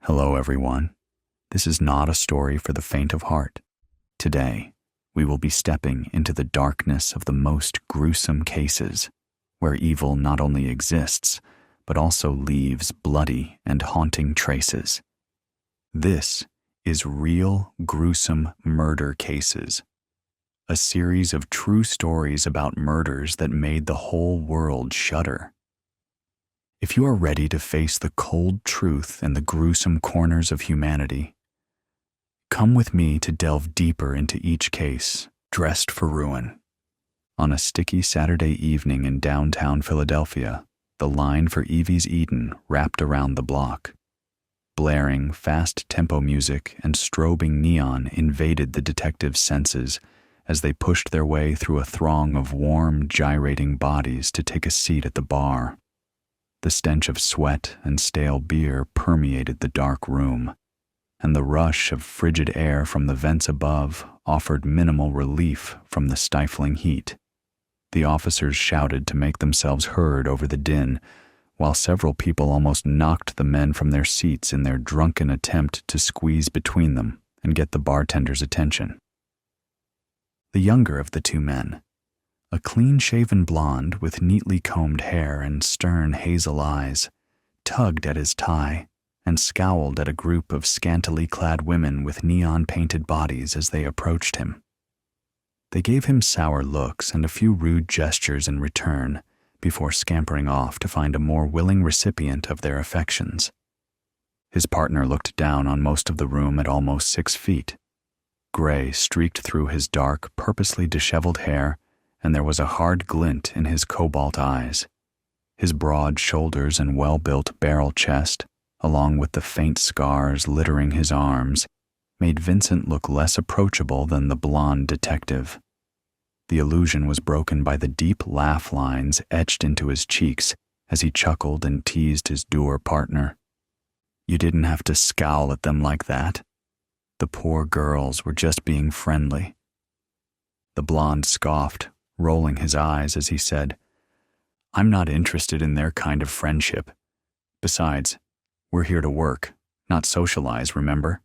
Hello, everyone. This is not a story for the faint of heart. Today, we will be stepping into the darkness of the most gruesome cases, where evil not only exists, but also leaves bloody and haunting traces. This is Real Gruesome Murder Cases, a series of true stories about murders that made the whole world shudder. If you are ready to face the cold truth and the gruesome corners of humanity, come with me to delve deeper into each case, dressed for ruin. On a sticky Saturday evening in downtown Philadelphia, the line for Evie's Eden wrapped around the block. Blaring, fast-tempo music and strobing neon invaded the detectives' senses as they pushed their way through a throng of warm, gyrating bodies to take a seat at the bar. The stench of sweat and stale beer permeated the dark room, and the rush of frigid air from the vents above offered minimal relief from the stifling heat. The officers shouted to make themselves heard over the din, while several people almost knocked the men from their seats in their drunken attempt to squeeze between them and get the bartender's attention. The younger of the two men, a clean-shaven blonde with neatly combed hair and stern hazel eyes, tugged at his tie and scowled at a group of scantily clad women with neon-painted bodies as they approached him. They gave him sour looks and a few rude gestures in return before scampering off to find a more willing recipient of their affections. His partner looked down on most of the room at almost 6 feet. Gray streaked through his dark, purposely disheveled hair, and there was a hard glint in his cobalt eyes. His broad shoulders and well-built barrel chest, along with the faint scars littering his arms, made Vincent look less approachable than the blonde detective. The illusion was broken by the deep laugh lines etched into his cheeks as he chuckled and teased his dour partner. "You didn't have to scowl at them like that. The poor girls were just being friendly." The blonde scoffed, rolling his eyes as he said, "I'm not interested in their kind of friendship. Besides, we're here to work, not socialize, remember?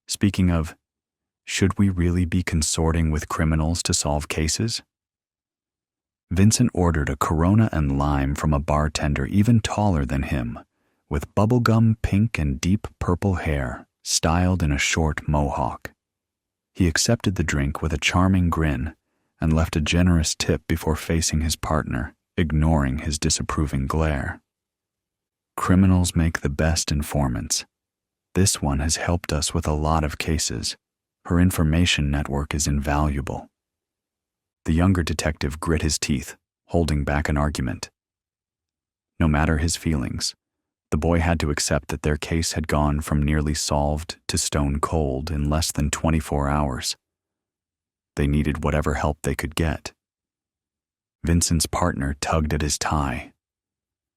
Speaking of, should we really be consorting with criminals to solve cases?" Vincent ordered a Corona and lime from a bartender even taller than him, with bubblegum pink and deep purple hair, styled in a short mohawk. He accepted the drink with a charming grin and left a generous tip before facing his partner, ignoring his disapproving glare. Criminals make the best informants. This one has helped us with a lot of cases. Her information network is invaluable. The younger detective grit his teeth, holding back an argument. No matter his feelings, the boy had to accept that their case had gone from nearly solved to stone cold in less than 24 hours. They needed whatever help they could get. Vincent's partner tugged at his tie.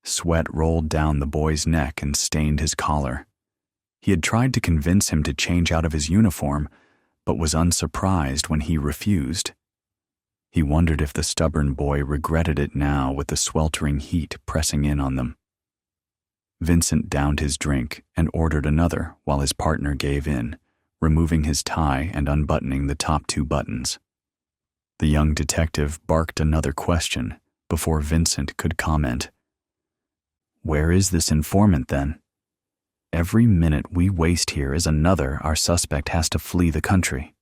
Sweat rolled down the boy's neck and stained his collar. He had tried to convince him to change out of his uniform, but was unsurprised when he refused. He wondered if the stubborn boy regretted it now with the sweltering heat pressing in on them. Vincent downed his drink and ordered another while his partner gave in, removing his tie and unbuttoning the top 2 buttons. The young detective barked another question before Vincent could comment. "Where is this informant, then? Every minute we waste here is another our suspect has to flee the country."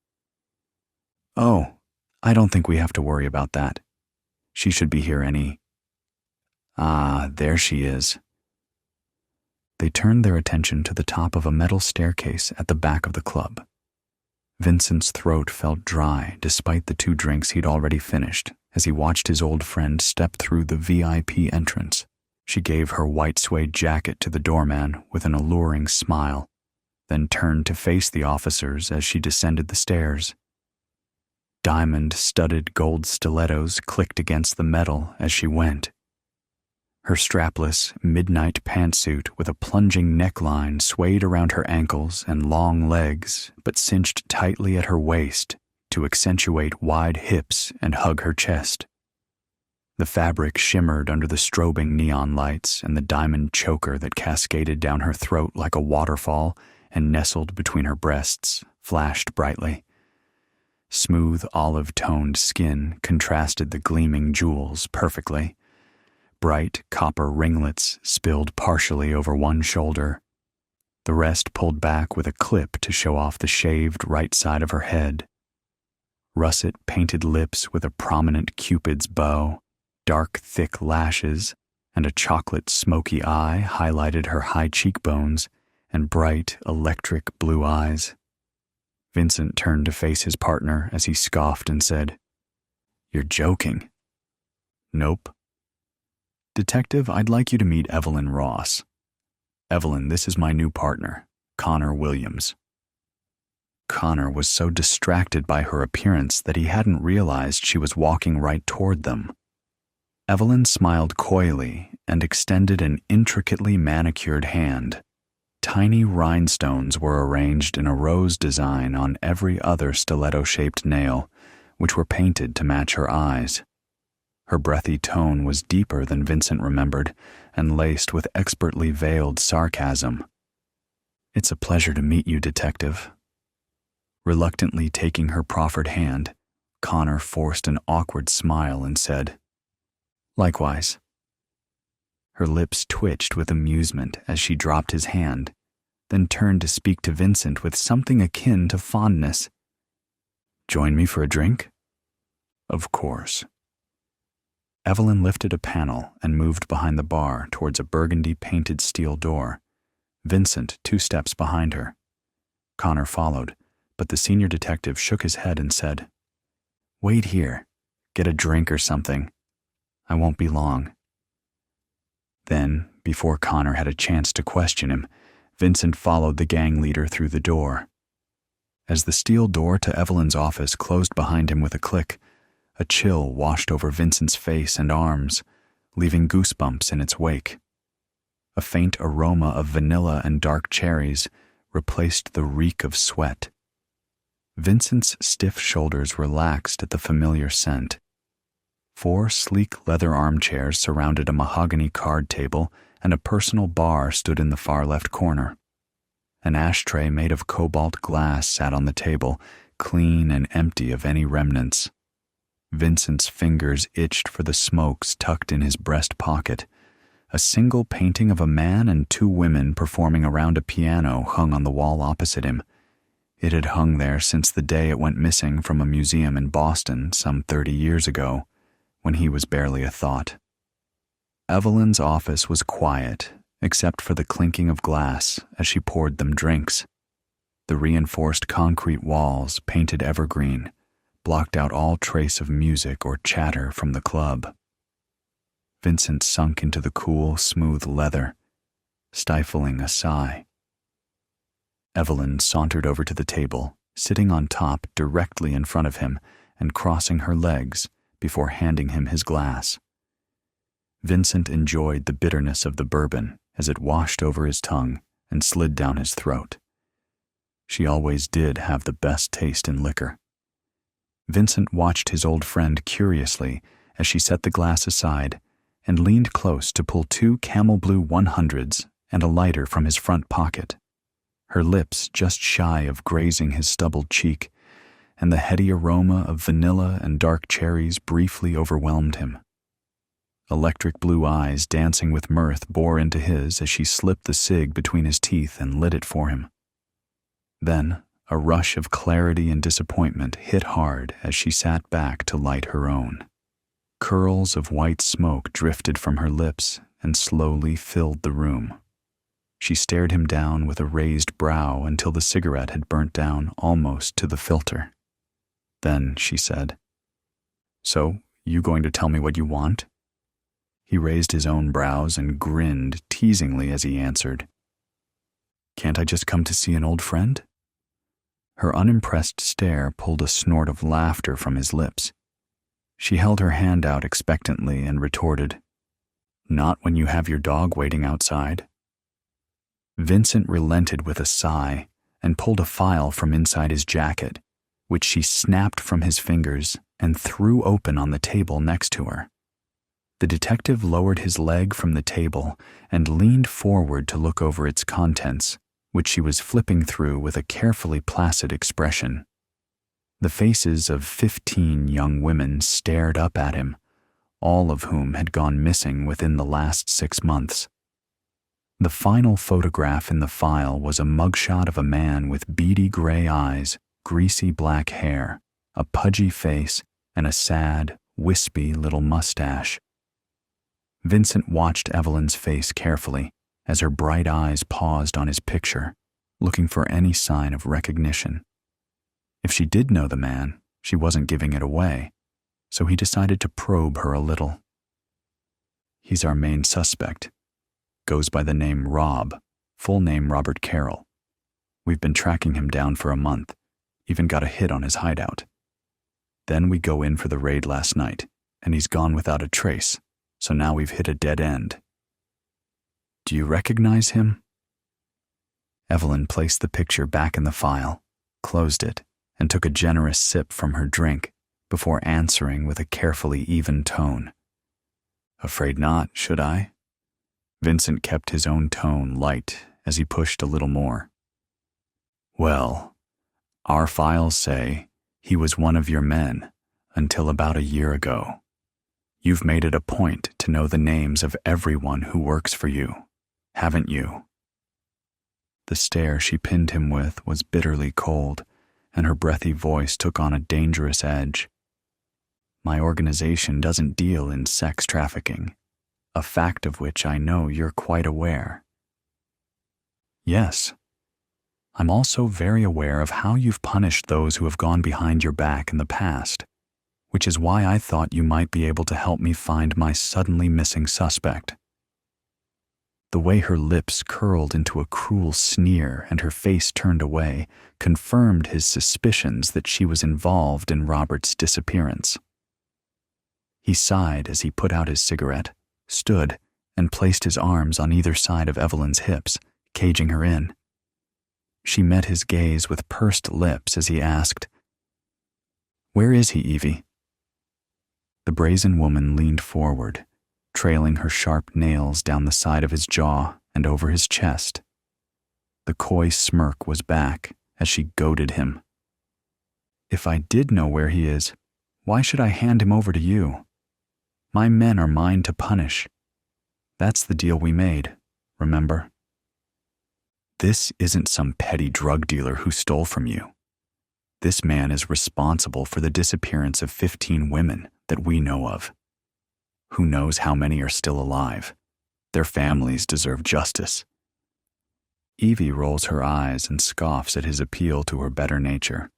"Oh, I don't think we have to worry about that. She should be here any..." "Ah, there she is." They turned their attention to the top of a metal staircase at the back of the club. Vincent's throat felt dry despite the 2 drinks he'd already finished as he watched his old friend step through the VIP entrance. She gave her white suede jacket to the doorman with an alluring smile, then turned to face the officers as she descended the stairs. Diamond-studded gold stilettos clicked against the metal as she went. Her strapless, midnight pantsuit with a plunging neckline swayed around her ankles and long legs, but cinched tightly at her waist to accentuate wide hips and hug her chest. The fabric shimmered under the strobing neon lights, and the diamond choker that cascaded down her throat like a waterfall and nestled between her breasts flashed brightly. Smooth olive-toned skin contrasted the gleaming jewels perfectly. Bright copper ringlets spilled partially over one shoulder. The rest pulled back with a clip to show off the shaved right side of her head. Russet painted lips with a prominent Cupid's bow, dark thick lashes, and a chocolate smoky eye highlighted her high cheekbones and bright electric blue eyes. Vincent turned to face his partner as he scoffed and said, "You're joking." "Nope." "Detective, I'd like you to meet Evelyn Ross." "Evelyn, this is my new partner, Connor Williams." Connor was so distracted by her appearance that he hadn't realized she was walking right toward them. Evelyn smiled coyly and extended an intricately manicured hand. Tiny rhinestones were arranged in a rose design on every other stiletto-shaped nail, which were painted to match her eyes. Her breathy tone was deeper than Vincent remembered and laced with expertly veiled sarcasm. "It's a pleasure to meet you, Detective." Reluctantly taking her proffered hand, Connor forced an awkward smile and said, "Likewise." Her lips twitched with amusement as she dropped his hand, then turned to speak to Vincent with something akin to fondness. "Join me for a drink?" "Of course." Evelyn lifted a panel and moved behind the bar towards a burgundy-painted steel door, Vincent 2 steps behind her. Connor followed, but the senior detective shook his head and said, "Wait here. Get a drink or something. I won't be long." Then, before Connor had a chance to question him, Vincent followed the gang leader through the door. As the steel door to Evelyn's office closed behind him with a click, a chill washed over Vincent's face and arms, leaving goosebumps in its wake. A faint aroma of vanilla and dark cherries replaced the reek of sweat. Vincent's stiff shoulders relaxed at the familiar scent. 4 sleek leather armchairs surrounded a mahogany card table, and a personal bar stood in the far left corner. An ashtray made of cobalt glass sat on the table, clean and empty of any remnants. Vincent's fingers itched for the smokes tucked in his breast pocket. A single painting of a man and 2 women performing around a piano hung on the wall opposite him. It had hung there since the day it went missing from a museum in Boston some 30 years ago, when he was barely a thought. Evelyn's office was quiet, except for the clinking of glass as she poured them drinks. The reinforced concrete walls, painted evergreen, blocked out all trace of music or chatter from the club. Vincent sunk into the cool, smooth leather, stifling a sigh. Evelyn sauntered over to the table, sitting on top directly in front of him and crossing her legs before handing him his glass. Vincent enjoyed the bitterness of the bourbon as it washed over his tongue and slid down his throat. She always did have the best taste in liquor. Vincent watched his old friend curiously as she set the glass aside and leaned close to pull 2 camel blue 100s and a lighter from his front pocket. Her lips just shy of grazing his stubbled cheek, and the heady aroma of vanilla and dark cherries briefly overwhelmed him. Electric blue eyes dancing with mirth bore into his as she slipped the cig between his teeth and lit it for him. Then, a rush of clarity and disappointment hit hard as she sat back to light her own. Curls of white smoke drifted from her lips and slowly filled the room. She stared him down with a raised brow until the cigarette had burnt down almost to the filter. Then she said, "So, you going to tell me what you want?" He raised his own brows and grinned teasingly as he answered, "Can't I just come to see an old friend?" Her unimpressed stare pulled a snort of laughter from his lips. She held her hand out expectantly and retorted, "Not when you have your dog waiting outside." Vincent relented with a sigh and pulled a file from inside his jacket, which she snapped from his fingers and threw open on the table next to her. The detective lowered his leg from the table and leaned forward to look over its contents, which she was flipping through with a carefully placid expression. The faces of 15 young women stared up at him, all of whom had gone missing within the last 6 months. The final photograph in the file was a mugshot of a man with beady gray eyes, greasy black hair, a pudgy face, and a sad, wispy little mustache. Vincent watched Evelyn's face carefully as her bright eyes paused on his picture, looking for any sign of recognition. If she did know the man, she wasn't giving it away, so he decided to probe her a little. He's our main suspect. Goes by the name Rob, full name Robert Carroll. We've been tracking him down for a month, even got a hit on his hideout. Then we go in for the raid last night, and he's gone without a trace, so now we've hit a dead end. Do you recognize him? Evelyn placed the picture back in the file, closed it, and took a generous sip from her drink before answering with a carefully even tone. Afraid not, should I? Vincent kept his own tone light as he pushed a little more. Well, our files say he was one of your men until about a year ago. You've made it a point to know the names of everyone who works for you, haven't you? The stare she pinned him with was bitterly cold, and her breathy voice took on a dangerous edge. My organization doesn't deal in sex trafficking, a fact of which I know you're quite aware. Yes. I'm also very aware of how you've punished those who have gone behind your back in the past, which is why I thought you might be able to help me find my suddenly missing suspect. The way her lips curled into a cruel sneer and her face turned away confirmed his suspicions that she was involved in Robert's disappearance. He sighed as he put out his cigarette, stood, and placed his arms on either side of Evelyn's hips, caging her in. She met his gaze with pursed lips as he asked, Where is he, Evie? The brazen woman leaned forward, trailing her sharp nails down the side of his jaw and over his chest. The coy smirk was back as she goaded him. If I did know where he is, why should I hand him over to you? My men are mine to punish. That's the deal we made, remember? This isn't some petty drug dealer who stole from you. This man is responsible for the disappearance of 15 women that we know of. Who knows how many are still alive? Their families deserve justice. Evie rolls her eyes and scoffs at his appeal to her better nature.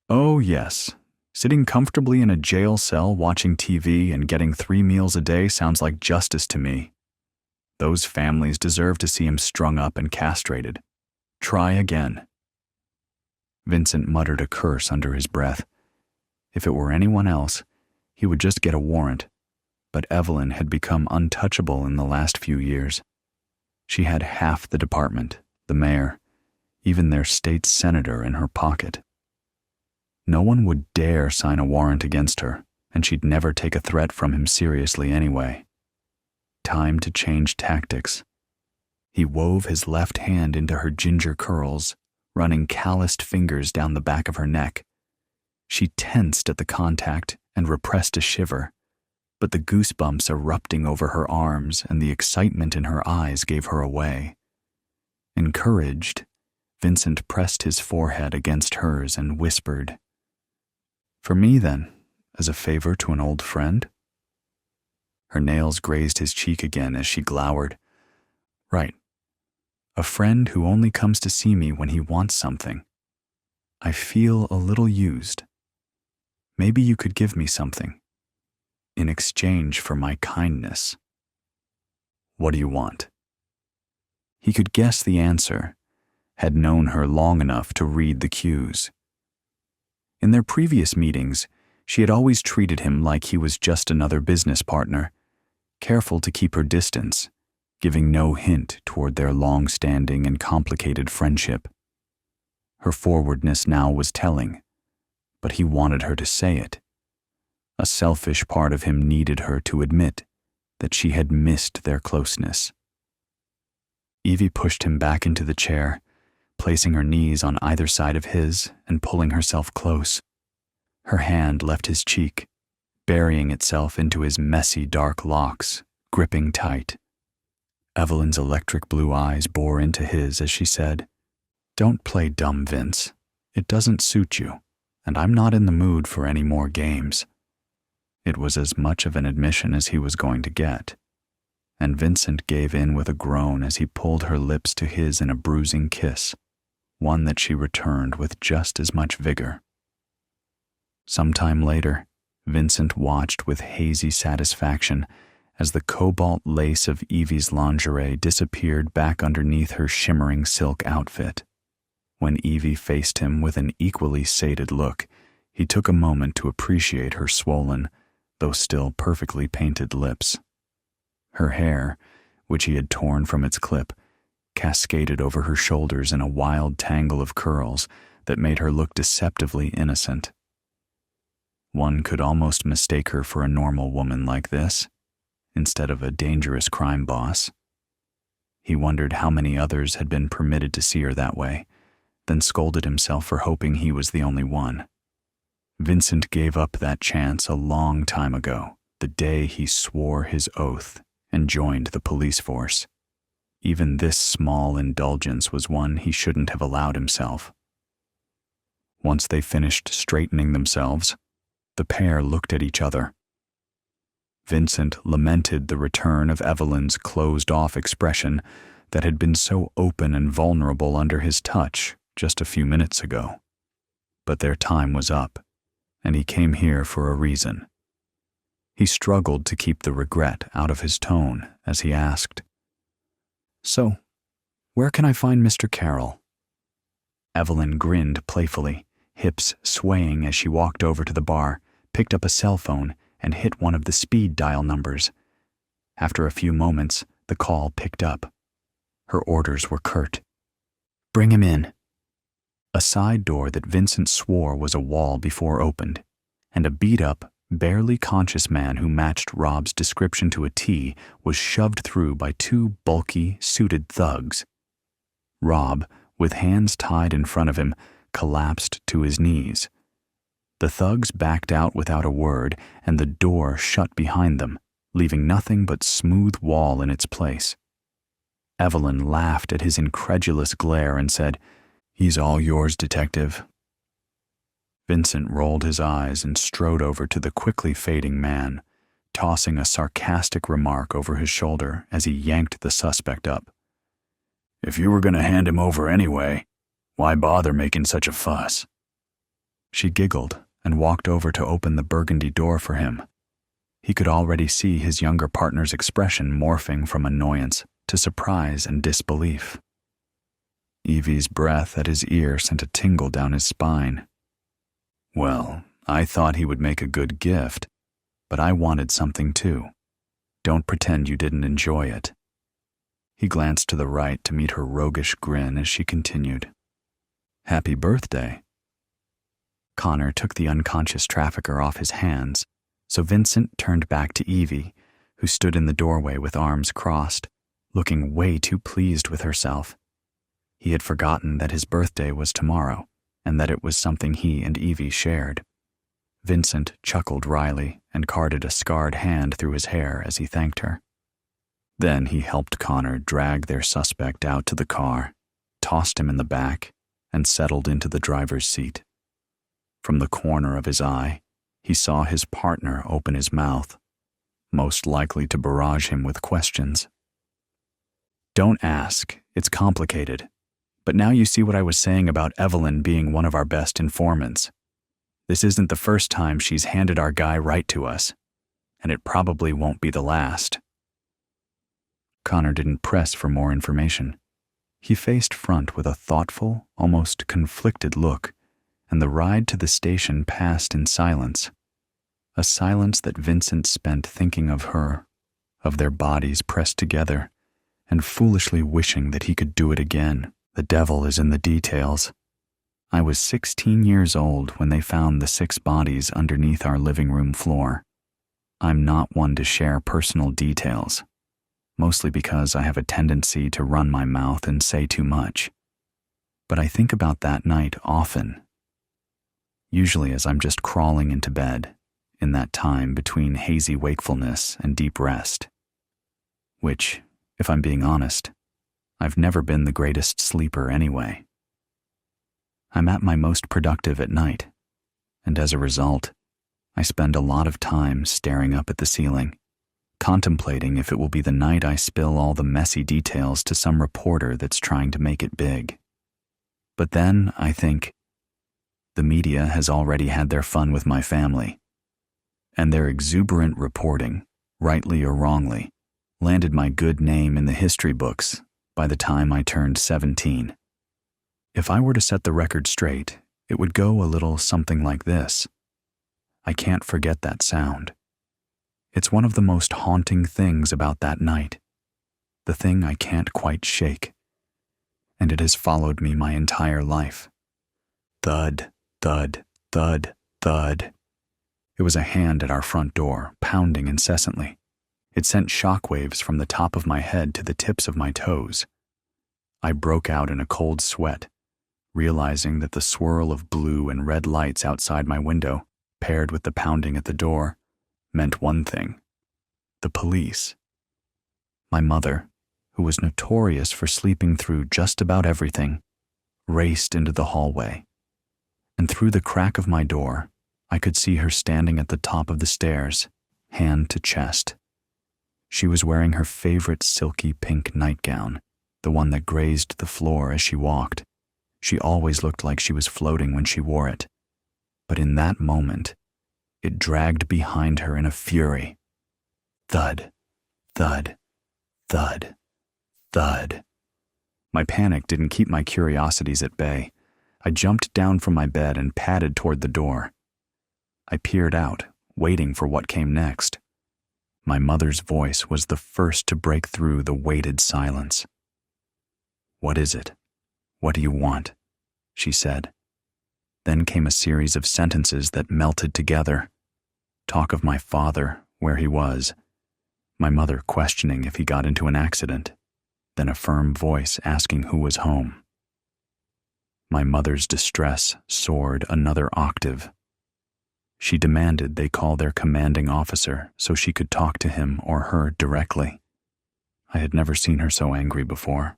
Oh, yes. Sitting comfortably in a jail cell watching TV and getting 3 meals a day sounds like justice to me. Those families deserve to see him strung up and castrated. Try again. Vincent muttered a curse under his breath. If it were anyone else, he would just get a warrant, but Evelyn had become untouchable in the last few years. She had half the department, the mayor, even their state senator in her pocket. No one would dare sign a warrant against her, and she'd never take a threat from him seriously anyway. Time to change tactics. He wove his left hand into her ginger curls, running calloused fingers down the back of her neck. She tensed at the contact and repressed a shiver, but the goosebumps erupting over her arms and the excitement in her eyes gave her away. Encouraged, Vincent pressed his forehead against hers and whispered, "For me, then, as a favor to an old friend?" Her nails grazed his cheek again as she glowered. "Right. A friend who only comes to see me when he wants something. I feel a little used. Maybe you could give me something in exchange for my kindness." "What do you want?" He could guess the answer, had known her long enough to read the cues. In their previous meetings, she had always treated him like he was just another business partner, careful to keep her distance, giving no hint toward their long-standing and complicated friendship. Her forwardness now was telling, but he wanted her to say it. A selfish part of him needed her to admit that she had missed their closeness. Evie pushed him back into the chair, placing her knees on either side of his and pulling herself close. Her hand left his cheek, burying itself into his messy dark locks, gripping tight. Evelyn's electric blue eyes bore into his as she said, "Don't play dumb, Vince. It doesn't suit you, and I'm not in the mood for any more games." It was as much of an admission as he was going to get, and Vincent gave in with a groan as he pulled her lips to his in a bruising kiss, one that she returned with just as much vigor. Sometime later, Vincent watched with hazy satisfaction as the cobalt lace of Evie's lingerie disappeared back underneath her shimmering silk outfit. When Evie faced him with an equally sated look, he took a moment to appreciate her swollen, though still perfectly painted lips. Her hair, which he had torn from its clip, cascaded over her shoulders in a wild tangle of curls that made her look deceptively innocent. One could almost mistake her for a normal woman like this, instead of a dangerous crime boss. He wondered how many others had been permitted to see her that way, then scolded himself for hoping he was the only one. Vincent gave up that chance a long time ago, the day he swore his oath and joined the police force. Even this small indulgence was one he shouldn't have allowed himself. Once they finished straightening themselves, the pair looked at each other. Vincent lamented the return of Evelyn's closed-off expression that had been so open and vulnerable under his touch just a few minutes ago. But their time was up, and he came here for a reason. He struggled to keep the regret out of his tone as he asked, "So, where can I find Mr. Carroll?" Evelyn grinned playfully, hips swaying as she walked over to the bar, picked up a cell phone, and hit one of the speed dial numbers. After a few moments, the call picked up. Her orders were curt. "Bring him in." A side door that Vincent swore was a wall before opened, and a beat-up, barely conscious man who matched Rob's description to a T was shoved through by two bulky, suited thugs. Rob, with hands tied in front of him, collapsed to his knees. The thugs backed out without a word, and the door shut behind them, leaving nothing but smooth wall in its place. Evelyn laughed at his incredulous glare and said, "He's all yours, detective." Vincent rolled his eyes and strode over to the quickly fading man, tossing a sarcastic remark over his shoulder as he yanked the suspect up. "If you were going to hand him over anyway, why bother making such a fuss?" She giggled and walked over to open the burgundy door for him. He could already see his younger partner's expression morphing from annoyance to surprise and disbelief. Evie's breath at his ear sent a tingle down his spine. "Well, I thought he would make a good gift, but I wanted something too. Don't pretend you didn't enjoy it." He glanced to the right to meet her roguish grin as she continued, "Happy birthday." Connor took the unconscious trafficker off his hands, so Vincent turned back to Evie, who stood in the doorway with arms crossed, looking way too pleased with herself. He had forgotten that his birthday was tomorrow, and that it was something he and Evie shared. Vincent chuckled wryly and carded a scarred hand through his hair as he thanked her. Then he helped Connor drag their suspect out to the car, tossed him in the back, and settled into the driver's seat. From the corner of his eye, he saw his partner open his mouth, most likely to barrage him with questions. "Don't ask, it's complicated. But now you see what I was saying about Evelyn being one of our best informants. This isn't the first time she's handed our guy right to us, and it probably won't be the last." Connor didn't press for more information. He faced front with a thoughtful, almost conflicted look, and the ride to the station passed in silence. A silence that Vincent spent thinking of her, of their bodies pressed together, and foolishly wishing that he could do it again. The devil is in the details. I was 16 years old when they found the 6 bodies underneath our living room floor. I'm not one to share personal details, mostly because I have a tendency to run my mouth and say too much. But I think about that night often, usually as I'm just crawling into bed, in that time between hazy wakefulness and deep rest, which, if I'm being honest, I've never been the greatest sleeper anyway. I'm at my most productive at night, and as a result, I spend a lot of time staring up at the ceiling, contemplating if it will be the night I spill all the messy details to some reporter that's trying to make it big. But then I think, the media has already had their fun with my family, and their exuberant reporting, rightly or wrongly, landed my good name in the history books by the time I turned 17. If I were to set the record straight, it would go a little something like this. I can't forget that sound. It's one of the most haunting things about that night, the thing I can't quite shake, and it has followed me my entire life. Thud, thud, thud, thud. It was a hand at our front door, pounding incessantly. It sent shockwaves from the top of my head to the tips of my toes. I broke out in a cold sweat, realizing that the swirl of blue and red lights outside my window, paired with the pounding at the door, meant one thing: the police. My mother, who was notorious for sleeping through just about everything, raced into the hallway, and through the crack of my door, I could see her standing at the top of the stairs, hand to chest. She was wearing her favorite silky pink nightgown, the one that grazed the floor as she walked. She always looked like she was floating when she wore it. But in that moment, it dragged behind her in a fury. Thud, thud, thud, thud. My panic didn't keep my curiosities at bay. I jumped down from my bed and padded toward the door. I peered out, waiting for what came next. My mother's voice was the first to break through the weighted silence. "What is it? What do you want?" she said. Then came a series of sentences that melted together. Talk of my father, where he was. My mother questioning if he got into an accident. Then a firm voice asking who was home. My mother's distress soared another octave. She demanded they call their commanding officer so she could talk to him or her directly. I had never seen her so angry before.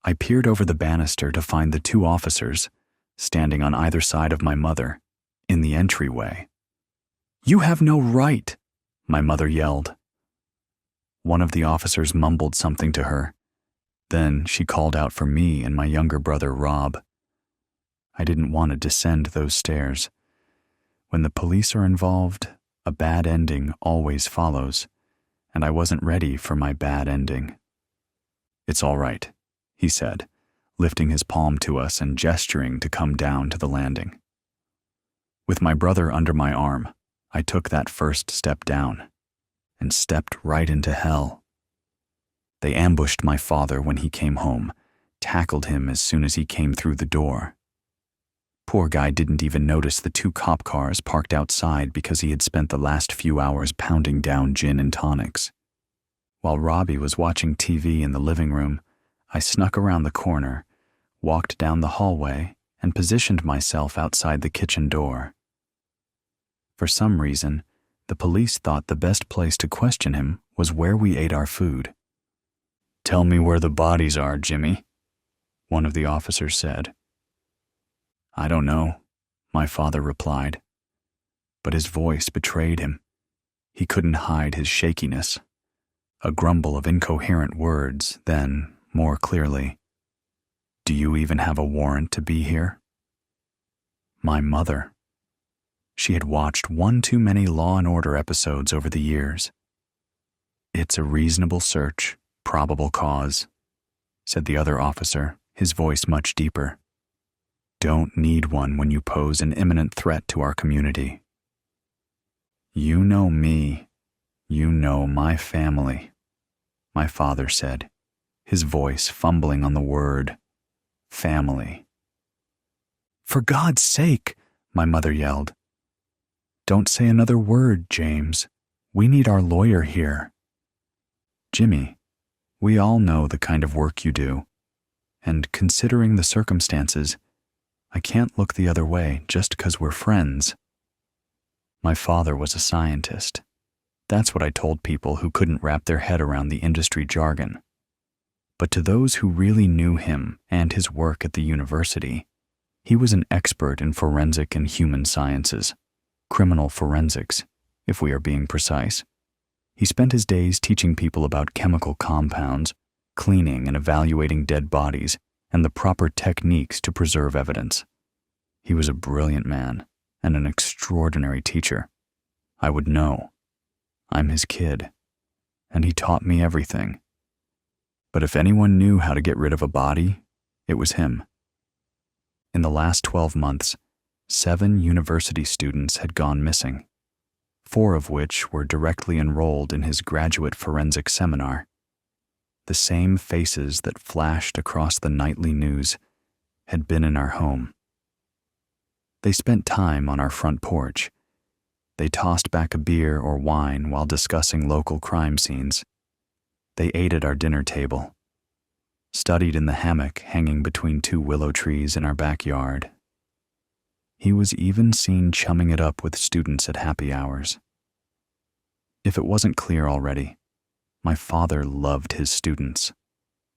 I peered over the banister to find the two officers, standing on either side of my mother, in the entryway. "You have no right," my mother yelled. One of the officers mumbled something to her. Then she called out for me and my younger brother, Rob. I didn't want to descend those stairs. When the police are involved, a bad ending always follows, and I wasn't ready for my bad ending. "It's all right," he said, lifting his palm to us and gesturing to come down to the landing. With my brother under my arm, I took that first step down and stepped right into hell. They ambushed my father when he came home, tackled him as soon as he came through the door. Poor guy didn't even notice the two cop cars parked outside because he had spent the last few hours pounding down gin and tonics. While Robbie was watching TV in the living room, I snuck around the corner, walked down the hallway, and positioned myself outside the kitchen door. For some reason, the police thought the best place to question him was where we ate our food. "Tell me where the bodies are, Jimmy," one of the officers said. "I don't know," my father replied. But his voice betrayed him. He couldn't hide his shakiness. A grumble of incoherent words, then, more clearly, "Do you even have a warrant to be here?" My mother. She had watched one too many Law and Order episodes over the years. "It's a reasonable search, probable cause," said the other officer, his voice much deeper. "Don't need one when you pose an imminent threat to our community." "You know me. You know my family," my father said, his voice fumbling on the word, family. "For God's sake," my mother yelled. Don't say another word, James. We need our lawyer here. Jimmy, we all know the kind of work you do, and considering the circumstances, I can't look the other way just 'cause we're friends. My father was a scientist. That's what I told people who couldn't wrap their head around the industry jargon. But to those who really knew him and his work at the university, he was an expert in forensic and human sciences, criminal forensics, if we are being precise. He spent his days teaching people about chemical compounds, cleaning and evaluating dead bodies, and the proper techniques to preserve evidence. He was a brilliant man and an extraordinary teacher. I would know. I'm his kid, and he taught me everything. But if anyone knew how to get rid of a body, it was him. In the last 12 months, 7 university students had gone missing, 4 of which were directly enrolled in his graduate forensic seminar. The same faces that flashed across the nightly news had been in our home. They spent time on our front porch. They tossed back a beer or wine while discussing local crime scenes. They ate at our dinner table, studied in the hammock hanging between 2 willow trees in our backyard. He was even seen chumming it up with students at happy hours. If it wasn't clear already, my father loved his students,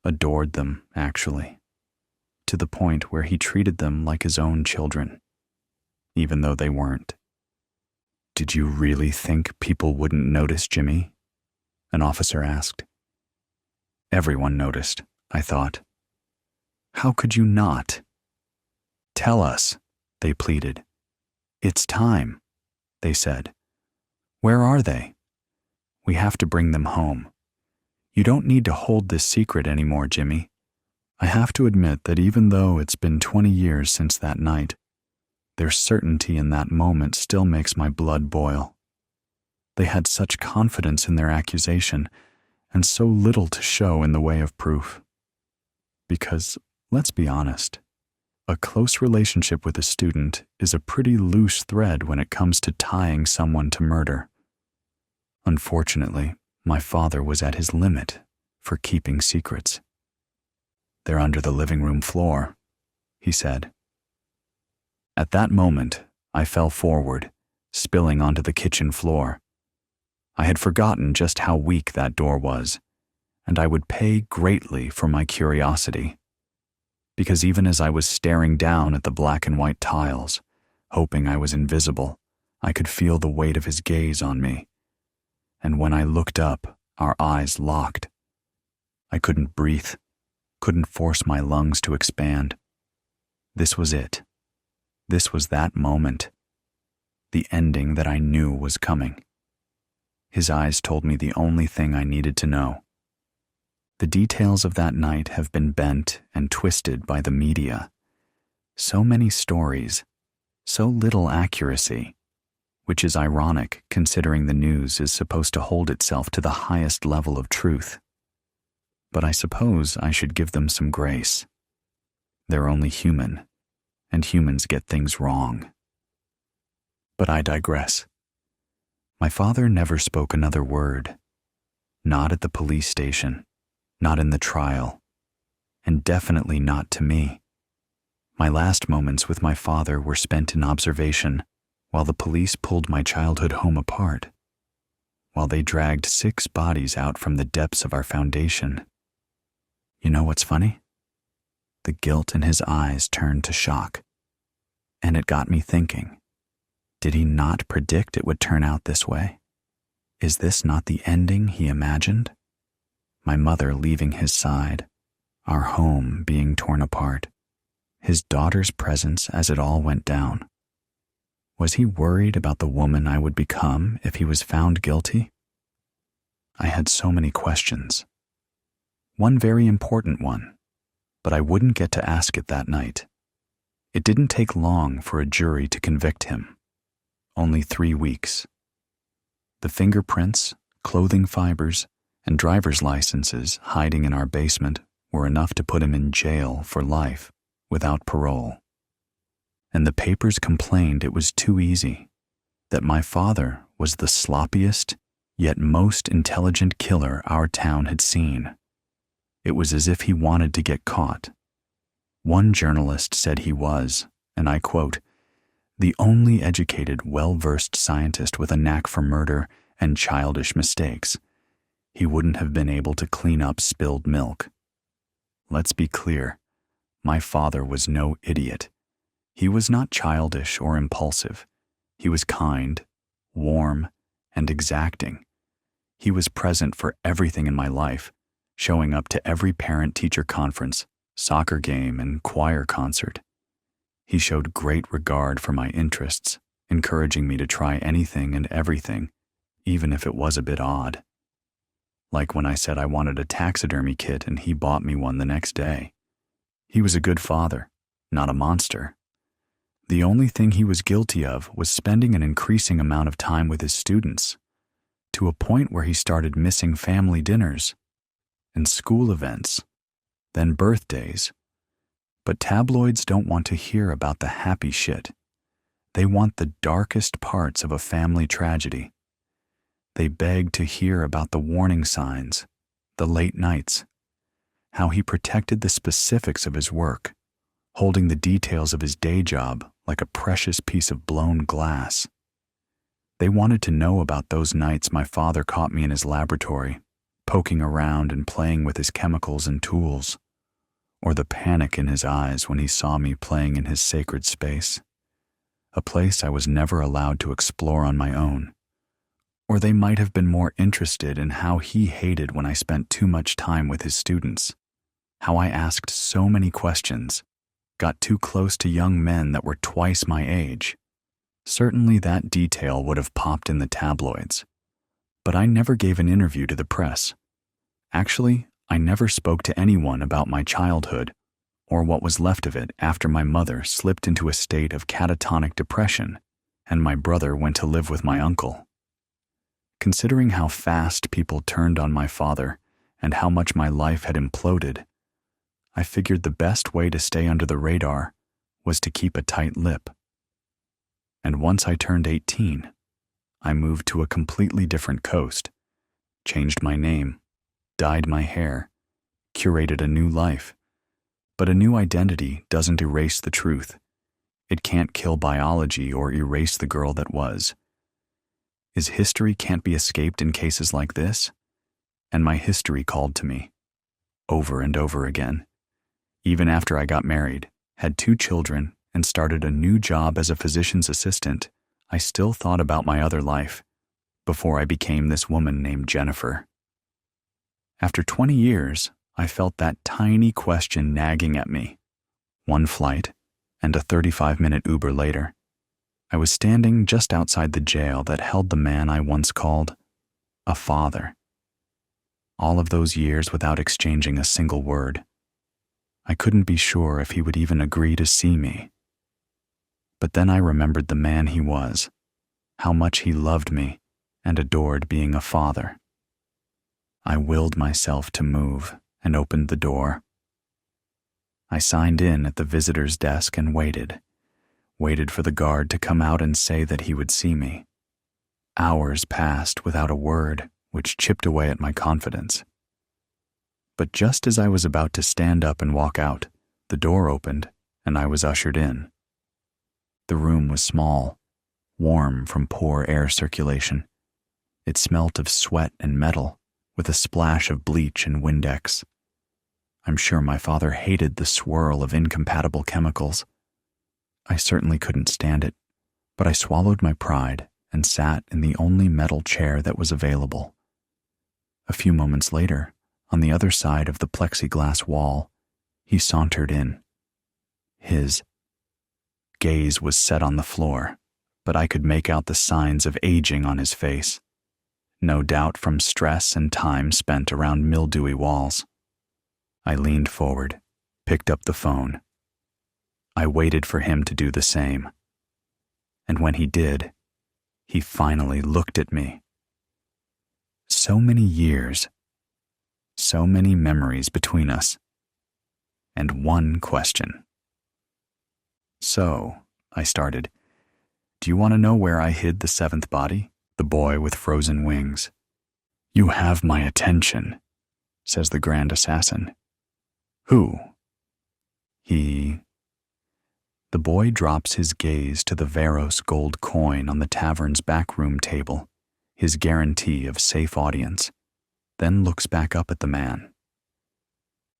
adored them, actually, to the point where he treated them like his own children, even though they weren't. Did you really think people wouldn't notice, Jimmy? An officer asked. Everyone noticed, I thought. How could you not? Tell us, they pleaded. It's time, they said. Where are they? We have to bring them home. You don't need to hold this secret anymore, Jimmy. I have to admit that even though it's been 20 years since that night, their certainty in that moment still makes my blood boil. They had such confidence in their accusation and so little to show in the way of proof. Because, let's be honest, a close relationship with a student is a pretty loose thread when it comes to tying someone to murder. Unfortunately, my father was at his limit for keeping secrets. They're under the living room floor, he said. At that moment, I fell forward, spilling onto the kitchen floor. I had forgotten just how weak that door was, and I would pay greatly for my curiosity. Because even as I was staring down at the black and white tiles, hoping I was invisible, I could feel the weight of his gaze on me. And when I looked up, our eyes locked. I couldn't breathe, couldn't force my lungs to expand. This was it. This was that moment. The ending that I knew was coming. His eyes told me the only thing I needed to know. The details of that night have been bent and twisted by the media. So many stories, so little accuracy, which is ironic considering the news is supposed to hold itself to the highest level of truth. But I suppose I should give them some grace. They're only human, and humans get things wrong. But I digress. My father never spoke another word. Not at the police station, not in the trial, and definitely not to me. My last moments with my father were spent in observation while the police pulled my childhood home apart, while they dragged 6 bodies out from the depths of our foundation. You know what's funny? The guilt in his eyes turned to shock, and it got me thinking. Did he not predict it would turn out this way? Is this not the ending he imagined? My mother leaving his side, our home being torn apart, his daughter's presence as it all went down. Was he worried about the woman I would become if he was found guilty? I had so many questions. One very important one, but I wouldn't get to ask it that night. It didn't take long for a jury to convict him. Only 3 weeks. The fingerprints, clothing fibers, and driver's licenses hiding in our basement were enough to put him in jail for life without parole. And the papers complained it was too easy. that my father was the sloppiest, yet most intelligent killer our town had seen. It was as if he wanted to get caught. One journalist said he was, and I quote, "the only educated, well-versed scientist with a knack for murder and childish mistakes. He wouldn't have been able to clean up spilled milk." Let's be clear, my father was no idiot. He was not childish or impulsive. He was kind, warm, and exacting. He was present for everything in my life, showing up to every parent-teacher conference, soccer game, and choir concert. He showed great regard for my interests, encouraging me to try anything and everything, even if it was a bit odd. Like when I said I wanted a taxidermy kit and he bought me one the next day. He was a good father, not a monster. The only thing he was guilty of was spending an increasing amount of time with his students, to a point where he started missing family dinners and school events, then birthdays. But tabloids don't want to hear about the happy shit. They want the darkest parts of a family tragedy. They beg to hear about the warning signs, the late nights, how he protected the specifics of his work, holding the details of his day job like a precious piece of blown glass. They wanted to know about those nights my father caught me in his laboratory, poking around and playing with his chemicals and tools, or the panic in his eyes when he saw me playing in his sacred space, a place I was never allowed to explore on my own. Or they might have been more interested in how he hated when I spent too much time with his students, how I asked so many questions, got too close to young men that were twice my age. Certainly that detail would have popped in the tabloids, but I never gave an interview to the press. Actually, I never spoke to anyone about my childhood or what was left of it after my mother slipped into a state of catatonic depression and my brother went to live with my uncle. Considering how fast people turned on my father and how much my life had imploded, I figured the best way to stay under the radar was to keep a tight lip. And once I turned 18, I moved to a completely different coast, changed my name, dyed my hair, curated a new life. But a new identity doesn't erase the truth. It can't kill biology or erase the girl that was. His history can't be escaped in cases like this, and my history called to me, over and over again. Even after I got married, had 2 children, and started a new job as a physician's assistant, I still thought about my other life, before I became this woman named Jennifer. After 20 years, I felt that tiny question nagging at me. One flight, and a 35-minute Uber later, I was standing just outside the jail that held the man I once called a father. All of those years without exchanging a single word. I couldn't be sure if he would even agree to see me. But then I remembered the man he was, how much he loved me and adored being a father. I willed myself to move and opened the door. I signed in at the visitor's desk and waited for the guard to come out and say that he would see me. Hours passed without a word, which chipped away at my confidence. But just as I was about to stand up and walk out, the door opened and I was ushered in. The room was small, warm from poor air circulation. It smelt of sweat and metal, with a splash of bleach and Windex. I'm sure my father hated the swirl of incompatible chemicals. I certainly couldn't stand it, but I swallowed my pride and sat in the only metal chair that was available. A few moments later, on the other side of the plexiglass wall, he sauntered in. His gaze was set on the floor, but I could make out the signs of aging on his face, no doubt from stress and time spent around mildewy walls. I leaned forward, picked up the phone. I waited for him to do the same. And when he did, he finally looked at me. So many years, so many memories between us, and one question. "So," I started, Do you want to know where I hid the seventh body? The boy with frozen wings. You have my attention, says the grand assassin. Who? He. The boy drops his gaze to the Varos gold coin on the tavern's backroom table, his guarantee of safe audience, then looks back up at the man.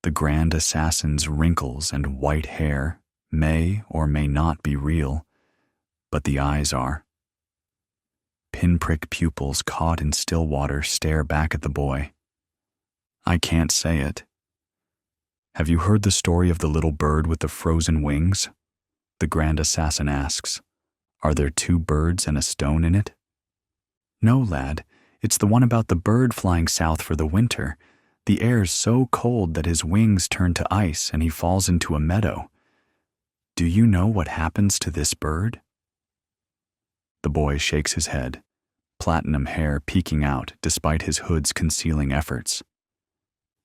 The grand assassin's wrinkles and white hair may or may not be real, but the eyes are. Pinprick pupils caught in still water stare back at the boy. I can't say it. Have you heard the story of the little bird with the frozen wings? The grand assassin asks. Are there two birds and a stone in it? No, lad. It's the one about the bird flying south for the winter. The air's so cold that his wings turn to ice and he falls into a meadow. Do you know what happens to this bird? The boy shakes his head, platinum hair peeking out despite his hood's concealing efforts.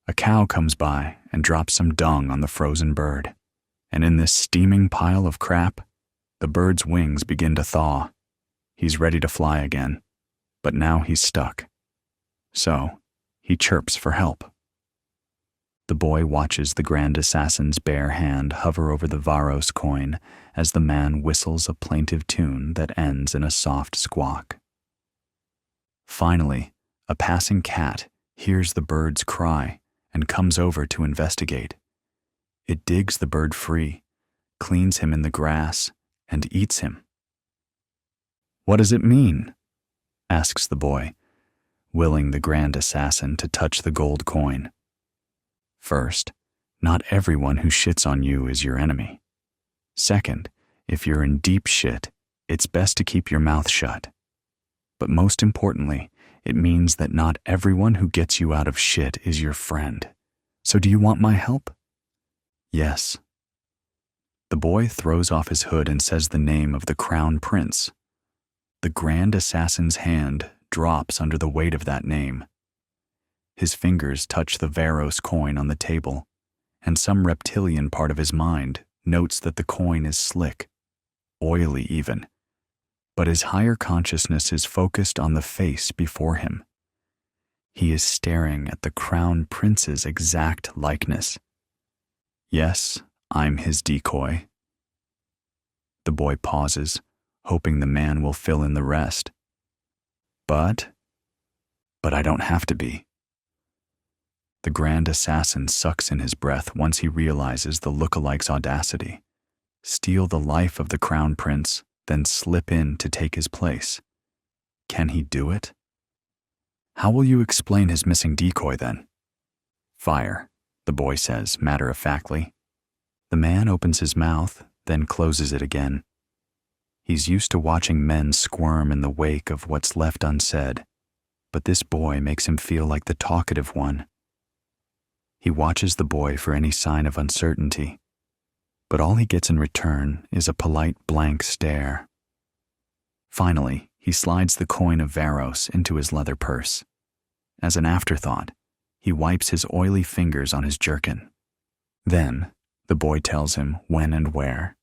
A cow comes by and drops some dung on the frozen bird, and in this steaming pile of crap, the bird's wings begin to thaw. He's ready to fly again, but now he's stuck. So, he chirps for help. The boy watches the grand assassin's bare hand hover over the Varos coin as the man whistles a plaintive tune that ends in a soft squawk. Finally, a passing cat hears the bird's cry and comes over to investigate. It digs the bird free, cleans him in the grass, and eats him. What does it mean? Asks the boy, willing the grand assassin to touch the gold coin. First, not everyone who shits on you is your enemy. Second, if you're in deep shit, it's best to keep your mouth shut. But most importantly, it means that not everyone who gets you out of shit is your friend. So do you want my help? Yes. The boy throws off his hood and says the name of the crown prince. The grand assassin's hand drops under the weight of that name. His fingers touch the Varos coin on the table, and some reptilian part of his mind notes that the coin is slick, oily even. But his higher consciousness is focused on the face before him. He is staring at the crown prince's exact likeness. Yes, I'm his decoy. The boy pauses, hoping the man will fill in the rest. But I don't have to be. The grand assassin sucks in his breath once he realizes the lookalike's audacity. Steal the life of the crown prince, then slip in to take his place. Can he do it? How will you explain his missing decoy then? Fire, the boy says matter-of-factly. The man opens his mouth, then closes it again. He's used to watching men squirm in the wake of what's left unsaid, but this boy makes him feel like the talkative one. He watches the boy for any sign of uncertainty, but all he gets in return is a polite blank stare. Finally, he slides the coin of Varos into his leather purse. As an afterthought, he wipes his oily fingers on his jerkin. Then, the boy tells him when and where.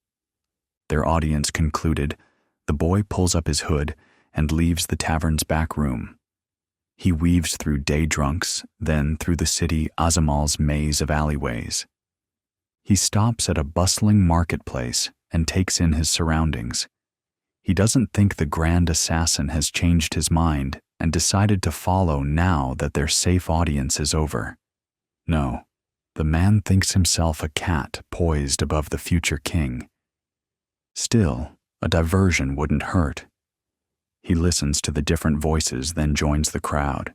Their audience concluded, the boy pulls up his hood and leaves the tavern's back room. He weaves through day drunks, then through the city Azamal's maze of alleyways. He stops at a bustling marketplace and takes in his surroundings. He doesn't think the grand assassin has changed his mind and decided to follow now that their safe audience is over. No, the man thinks himself a cat poised above the future king. Still, a diversion wouldn't hurt. He listens to the different voices, then joins the crowd.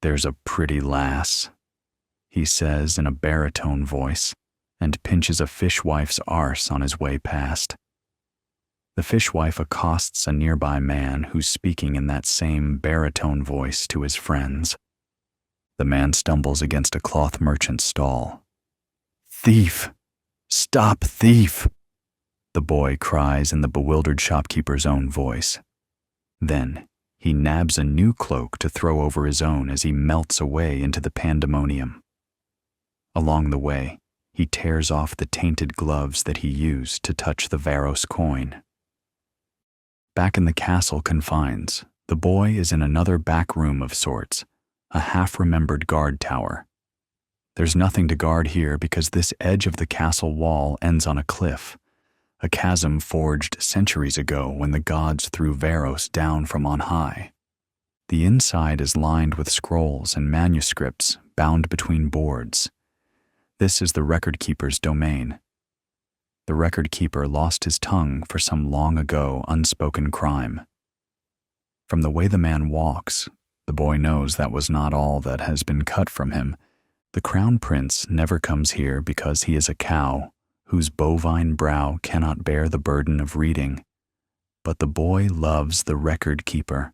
There's a pretty lass, he says in a baritone voice, and pinches a fishwife's arse on his way past. The fishwife accosts a nearby man who's speaking in that same baritone voice to his friends. The man stumbles against a cloth merchant's stall. Thief! Stop, thief! The boy cries in the bewildered shopkeeper's own voice. Then, he nabs a new cloak to throw over his own as he melts away into the pandemonium. Along the way, he tears off the tainted gloves that he used to touch the Varos coin. Back in the castle confines, the boy is in another back room of sorts, a half-remembered guard tower. There's nothing to guard here because this edge of the castle wall ends on a cliff, a chasm forged centuries ago when the gods threw Varos down from on high. The inside is lined with scrolls and manuscripts bound between boards. This is the record-keeper's domain. The record-keeper lost his tongue for some long-ago unspoken crime. From the way the man walks, the boy knows that was not all that has been cut from him. The crown prince never comes here because he is a cow whose bovine brow cannot bear the burden of reading. But the boy loves the record-keeper.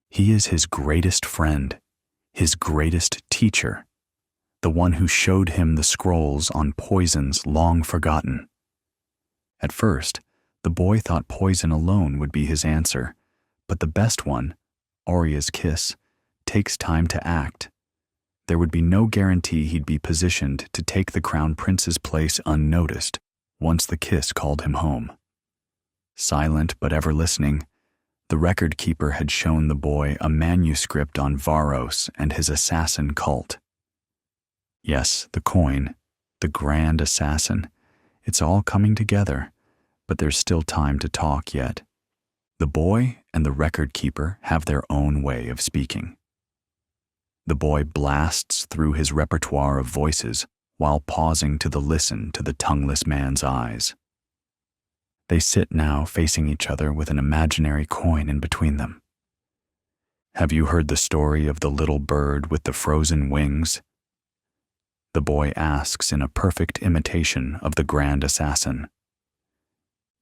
He is his greatest friend, his greatest teacher, the one who showed him the scrolls on poisons long forgotten. At first, the boy thought poison alone would be his answer, but the best one, Auria's kiss, takes time to act. There would be no guarantee he'd be positioned to take the crown prince's place unnoticed once the kiss called him home. Silent but ever listening, the record-keeper had shown the boy a manuscript on Varos and his assassin cult. Yes, the coin, the grand assassin, it's all coming together, but there's still time to talk yet. The boy and the record-keeper have their own way of speaking. The boy blasts through his repertoire of voices while pausing to listen to the tongueless man's eyes. They sit now facing each other with an imaginary coin in between them. Have you heard the story of the little bird with the frozen wings? The boy asks in a perfect imitation of the grand assassin.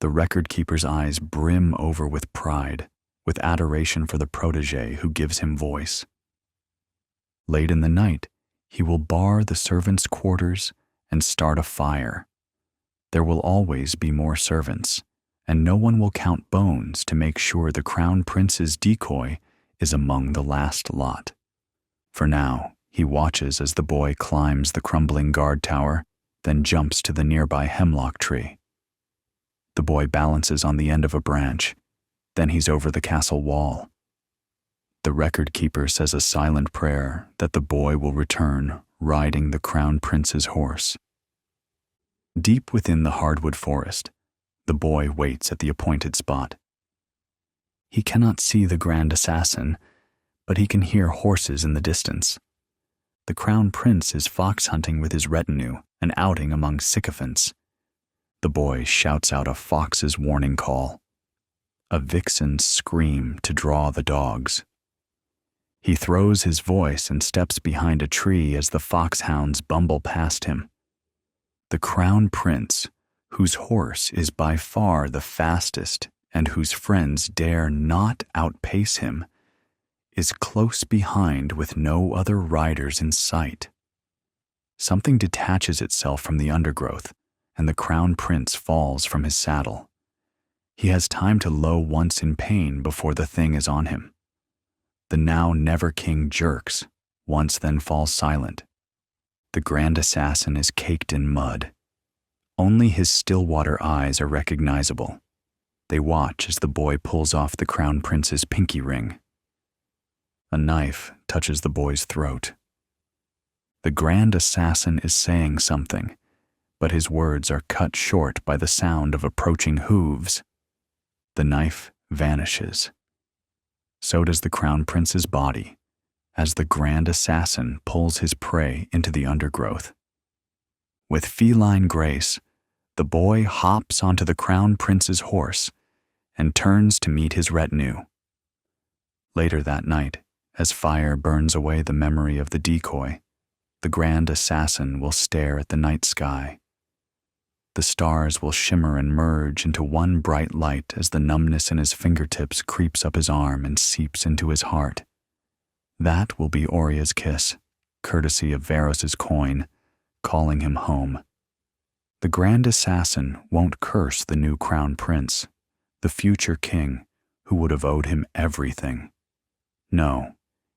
The record-keeper's eyes brim over with pride, with adoration for the protégé who gives him voice. Late in the night, he will bar the servants' quarters and start a fire. There will always be more servants, and no one will count bones to make sure the crown prince's decoy is among the last lot. For now, he watches as the boy climbs the crumbling guard tower, then jumps to the nearby hemlock tree. The boy balances on the end of a branch, then he's over the castle wall. The record-keeper says a silent prayer that the boy will return riding the crown prince's horse. Deep within the hardwood forest, the boy waits at the appointed spot. He cannot see the grand assassin, but he can hear horses in the distance. The crown prince is fox hunting with his retinue, an outing among sycophants. The boy shouts out a fox's warning call, a vixen's scream to draw the dogs. He throws his voice and steps behind a tree as the foxhounds bumble past him. The crown prince, whose horse is by far the fastest and whose friends dare not outpace him, is close behind with no other riders in sight. Something detaches itself from the undergrowth, and the crown prince falls from his saddle. He has time to low once in pain before the thing is on him. The now never king jerks, once then falls silent. The grand assassin is caked in mud. Only his still-water eyes are recognizable. They watch as the boy pulls off the crown prince's pinky ring. A knife touches the boy's throat. The grand assassin is saying something, but his words are cut short by the sound of approaching hooves. The knife vanishes. So does the crown prince's body, as the grand assassin pulls his prey into the undergrowth. With feline grace, the boy hops onto the crown prince's horse and turns to meet his retinue. Later that night, as fire burns away the memory of the decoy, the grand assassin will stare at the night sky. The stars will shimmer and merge into one bright light as the numbness in his fingertips creeps up his arm and seeps into his heart. That will be Auria's kiss, courtesy of Varos's coin, calling him home. The grand assassin won't curse the new crown prince, the future king, who would have owed him everything. No,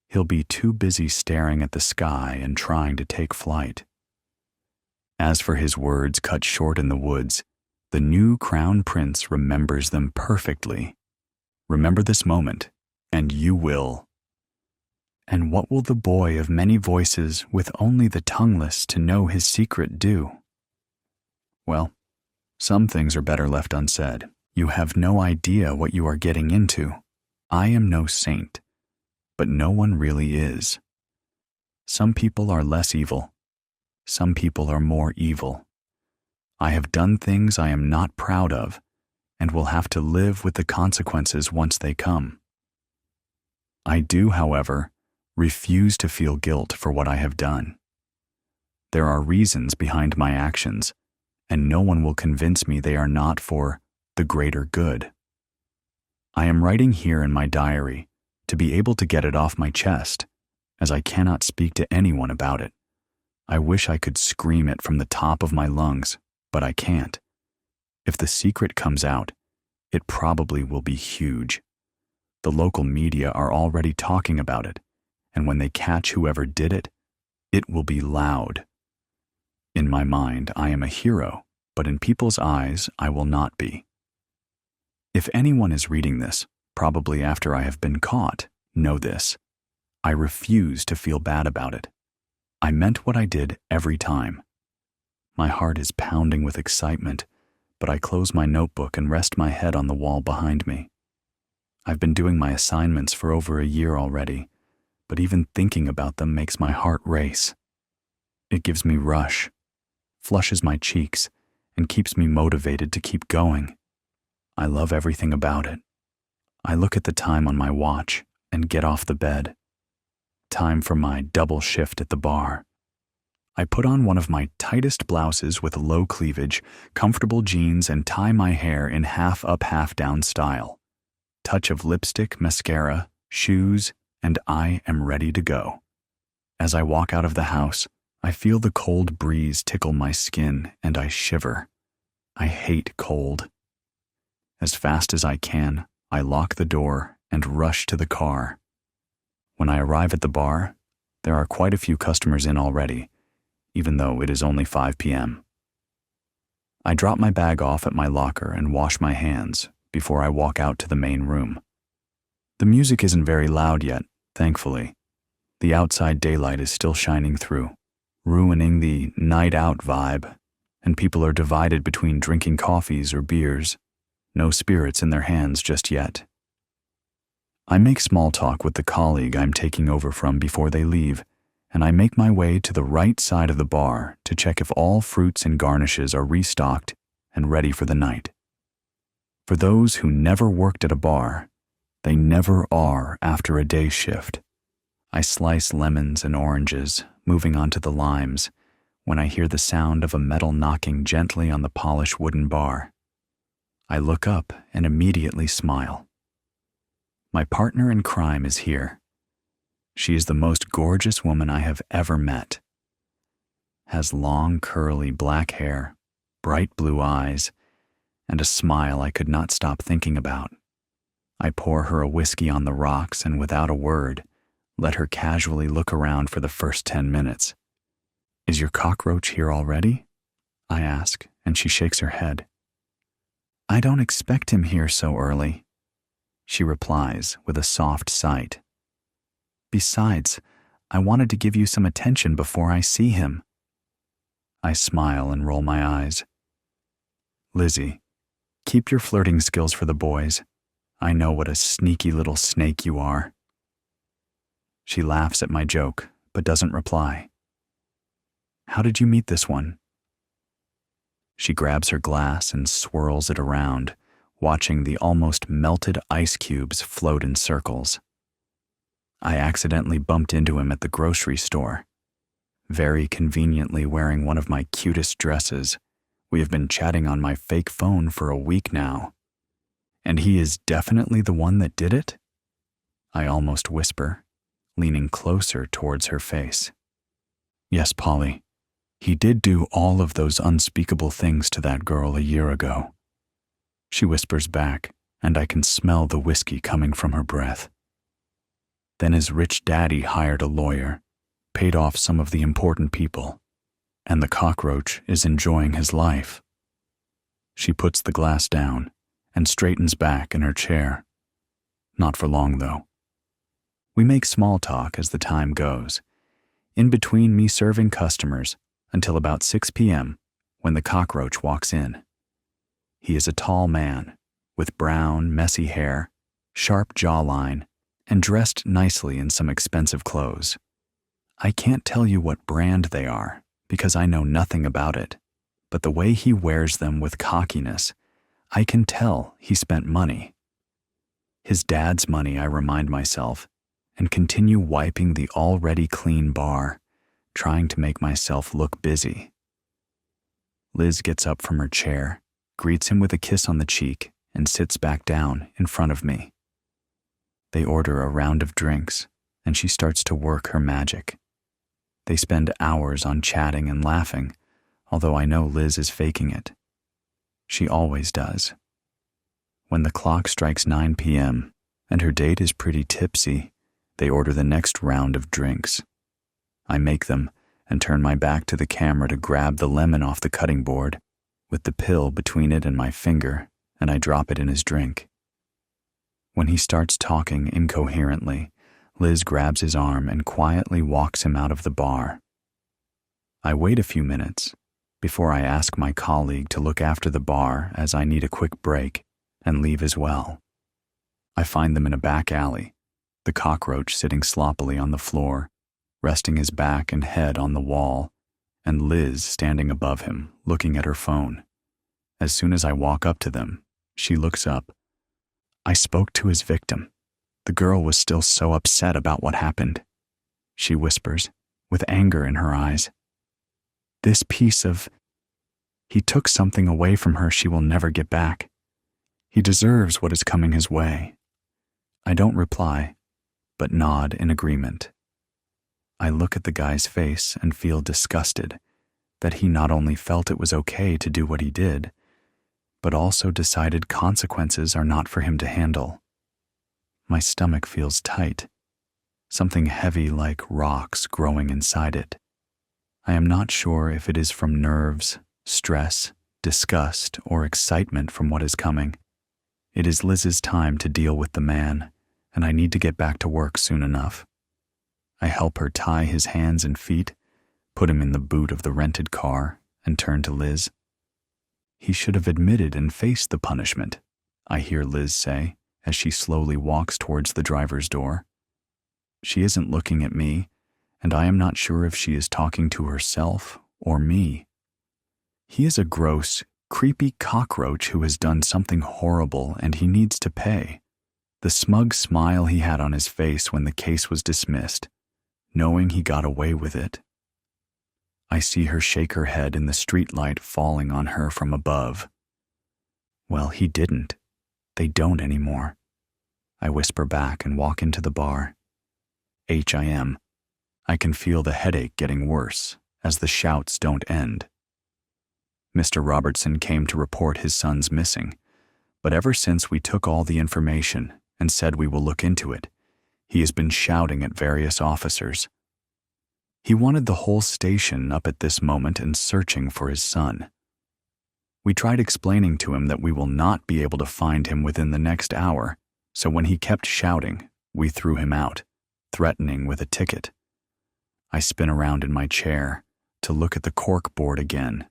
he'll be too busy staring at the sky and trying to take flight. As for his words cut short in the woods, the new crown prince remembers them perfectly Remember this moment, and you will. And what will the boy of many voices with only the tongueless to know his secret do? Well, some things are better left unsaid. You have no idea what you are getting into. I am no saint, but no one really is. Some people are less evil. Some people are more evil. I have done things I am not proud of, and will have to live with the consequences once they come. I do, however, refuse to feel guilt for what I have done. There are reasons behind my actions, and no one will convince me they are not for the greater good. I am writing here in my diary to be able to get it off my chest, as I cannot speak to anyone about it. I wish I could scream it from the top of my lungs, but I can't. If the secret comes out, it probably will be huge. The local media are already talking about it, and when they catch whoever did it, it will be loud. In my mind, I am a hero, but in people's eyes, I will not be. If anyone is reading this, probably after I have been caught, know this. I refuse to feel bad about it. I meant what I did every time. My heart is pounding with excitement, but I close my notebook and rest my head on the wall behind me. I've been doing my assignments for over a year already, but even thinking about them makes my heart race. It gives me rush, flushes my cheeks, and keeps me motivated to keep going. I love everything about it. I look at the time on my watch and get off the bed. Time for my double shift at the bar. I put on one of my tightest blouses with low cleavage, comfortable jeans, and tie my hair in half up, half down style. Touch of lipstick, mascara, shoes, and I am ready to go. As I walk out of the house, I feel the cold breeze tickle my skin and I shiver. I hate cold. As fast as I can, I lock the door and rush to the car. When I arrive at the bar, there are quite a few customers in already, even though it is only 5 p.m. I drop my bag off at my locker and wash my hands before I walk out to the main room. The music isn't very loud yet, thankfully. The outside daylight is still shining through, ruining the night out vibe, and people are divided between drinking coffees or beers. No spirits in their hands just yet. I make small talk with the colleague I'm taking over from before they leave, and I make my way to the right side of the bar to check if all fruits and garnishes are restocked and ready for the night. For those who never worked at a bar, they never are after a day shift. I slice lemons and oranges, moving on to the limes, when I hear the sound of a metal knocking gently on the polished wooden bar. I look up and immediately smile. My partner in crime is here. She is the most gorgeous woman I have ever met. Has long, curly black hair, bright blue eyes, and a smile I could not stop thinking about. I pour her a whiskey on the rocks and without a word, let her casually look around for the first 10 minutes. "Is your cockroach here already?" I ask, and she shakes her head. "I don't expect him here so early," she replies with a soft sight. "Besides, I wanted to give you some attention before I see him." I smile and roll my eyes. "Lizzie, keep your flirting skills for the boys. I know what a sneaky little snake you are." She laughs at my joke, but doesn't reply. "How did you meet this one?" She grabs her glass and swirls it around, watching the almost melted ice cubes float in circles. "I accidentally bumped into him at the grocery store. Very conveniently wearing one of my cutest dresses. We have been chatting on my fake phone for a week now. And he is definitely the one that did it?" I almost whisper, leaning closer towards her face. "Yes, Polly. He did do all of those unspeakable things to that girl a year ago." She whispers back, and I can smell the whiskey coming from her breath. "Then his rich daddy hired a lawyer, paid off some of the important people, and the cockroach is enjoying his life." She puts the glass down and straightens back in her chair. Not for long, though. We make small talk as the time goes, in between me serving customers until about 6 p.m. when the cockroach walks in. He is a tall man with brown, messy hair, sharp jawline, and dressed nicely in some expensive clothes. I can't tell you what brand they are because I know nothing about it, but the way he wears them with cockiness, I can tell he spent money. His dad's money, I remind myself, and continue wiping the already clean bar, trying to make myself look busy. Liz gets up from her chair, greets him with a kiss on the cheek, and sits back down in front of me. They order a round of drinks, and she starts to work her magic. They spend hours on chatting and laughing, although I know Liz is faking it. She always does. When the clock strikes 9 p.m. and her date is pretty tipsy, they order the next round of drinks. I make them and turn my back to the camera to grab the lemon off the cutting board, with the pill between it and my finger, and I drop it in his drink. When he starts talking incoherently, Liz grabs his arm and quietly walks him out of the bar. I wait a few minutes before I ask my colleague to look after the bar as I need a quick break and leave as well. I find them in a back alley, the cockroach sitting sloppily on the floor, resting his back and head on the wall, and Liz standing above him, looking at her phone. As soon as I walk up to them, she looks up. I spoke to his victim. The girl was still so upset about what happened. She whispers, with anger in her eyes. This piece of... He took something away from her she will never get back. He deserves what is coming his way. I don't reply, but nod in agreement. I look at the guy's face and feel disgusted that he not only felt it was okay to do what he did, but also decided consequences are not for him to handle. My stomach feels tight, something heavy like rocks growing inside it. I am not sure if it is from nerves, stress, disgust, or excitement from what is coming. It is Liz's time to deal with the man, and I need to get back to work soon enough. I help her tie his hands and feet, put him in the boot of the rented car, and turn to Liz. He should have admitted and faced the punishment, I hear Liz say as she slowly walks towards the driver's door. She isn't looking at me, and I am not sure if she is talking to herself or me. He is a gross, creepy cockroach who has done something horrible and he needs to pay. The smug smile he had on his face when the case was dismissed, knowing he got away with it. I see her shake her head in the streetlight falling on her from above. Well, he didn't. They don't anymore. I whisper back and walk into the bar. HIM. I can feel the headache getting worse as the shouts don't end. Mr. Robertson came to report his son's missing, but ever since we took all the information and said we will look into it, he has been shouting at various officers. He wanted the whole station up at this moment and searching for his son. We tried explaining to him that we will not be able to find him within the next hour, so when he kept shouting, we threw him out, threatening with a ticket. I spin around in my chair to look at the cork board again,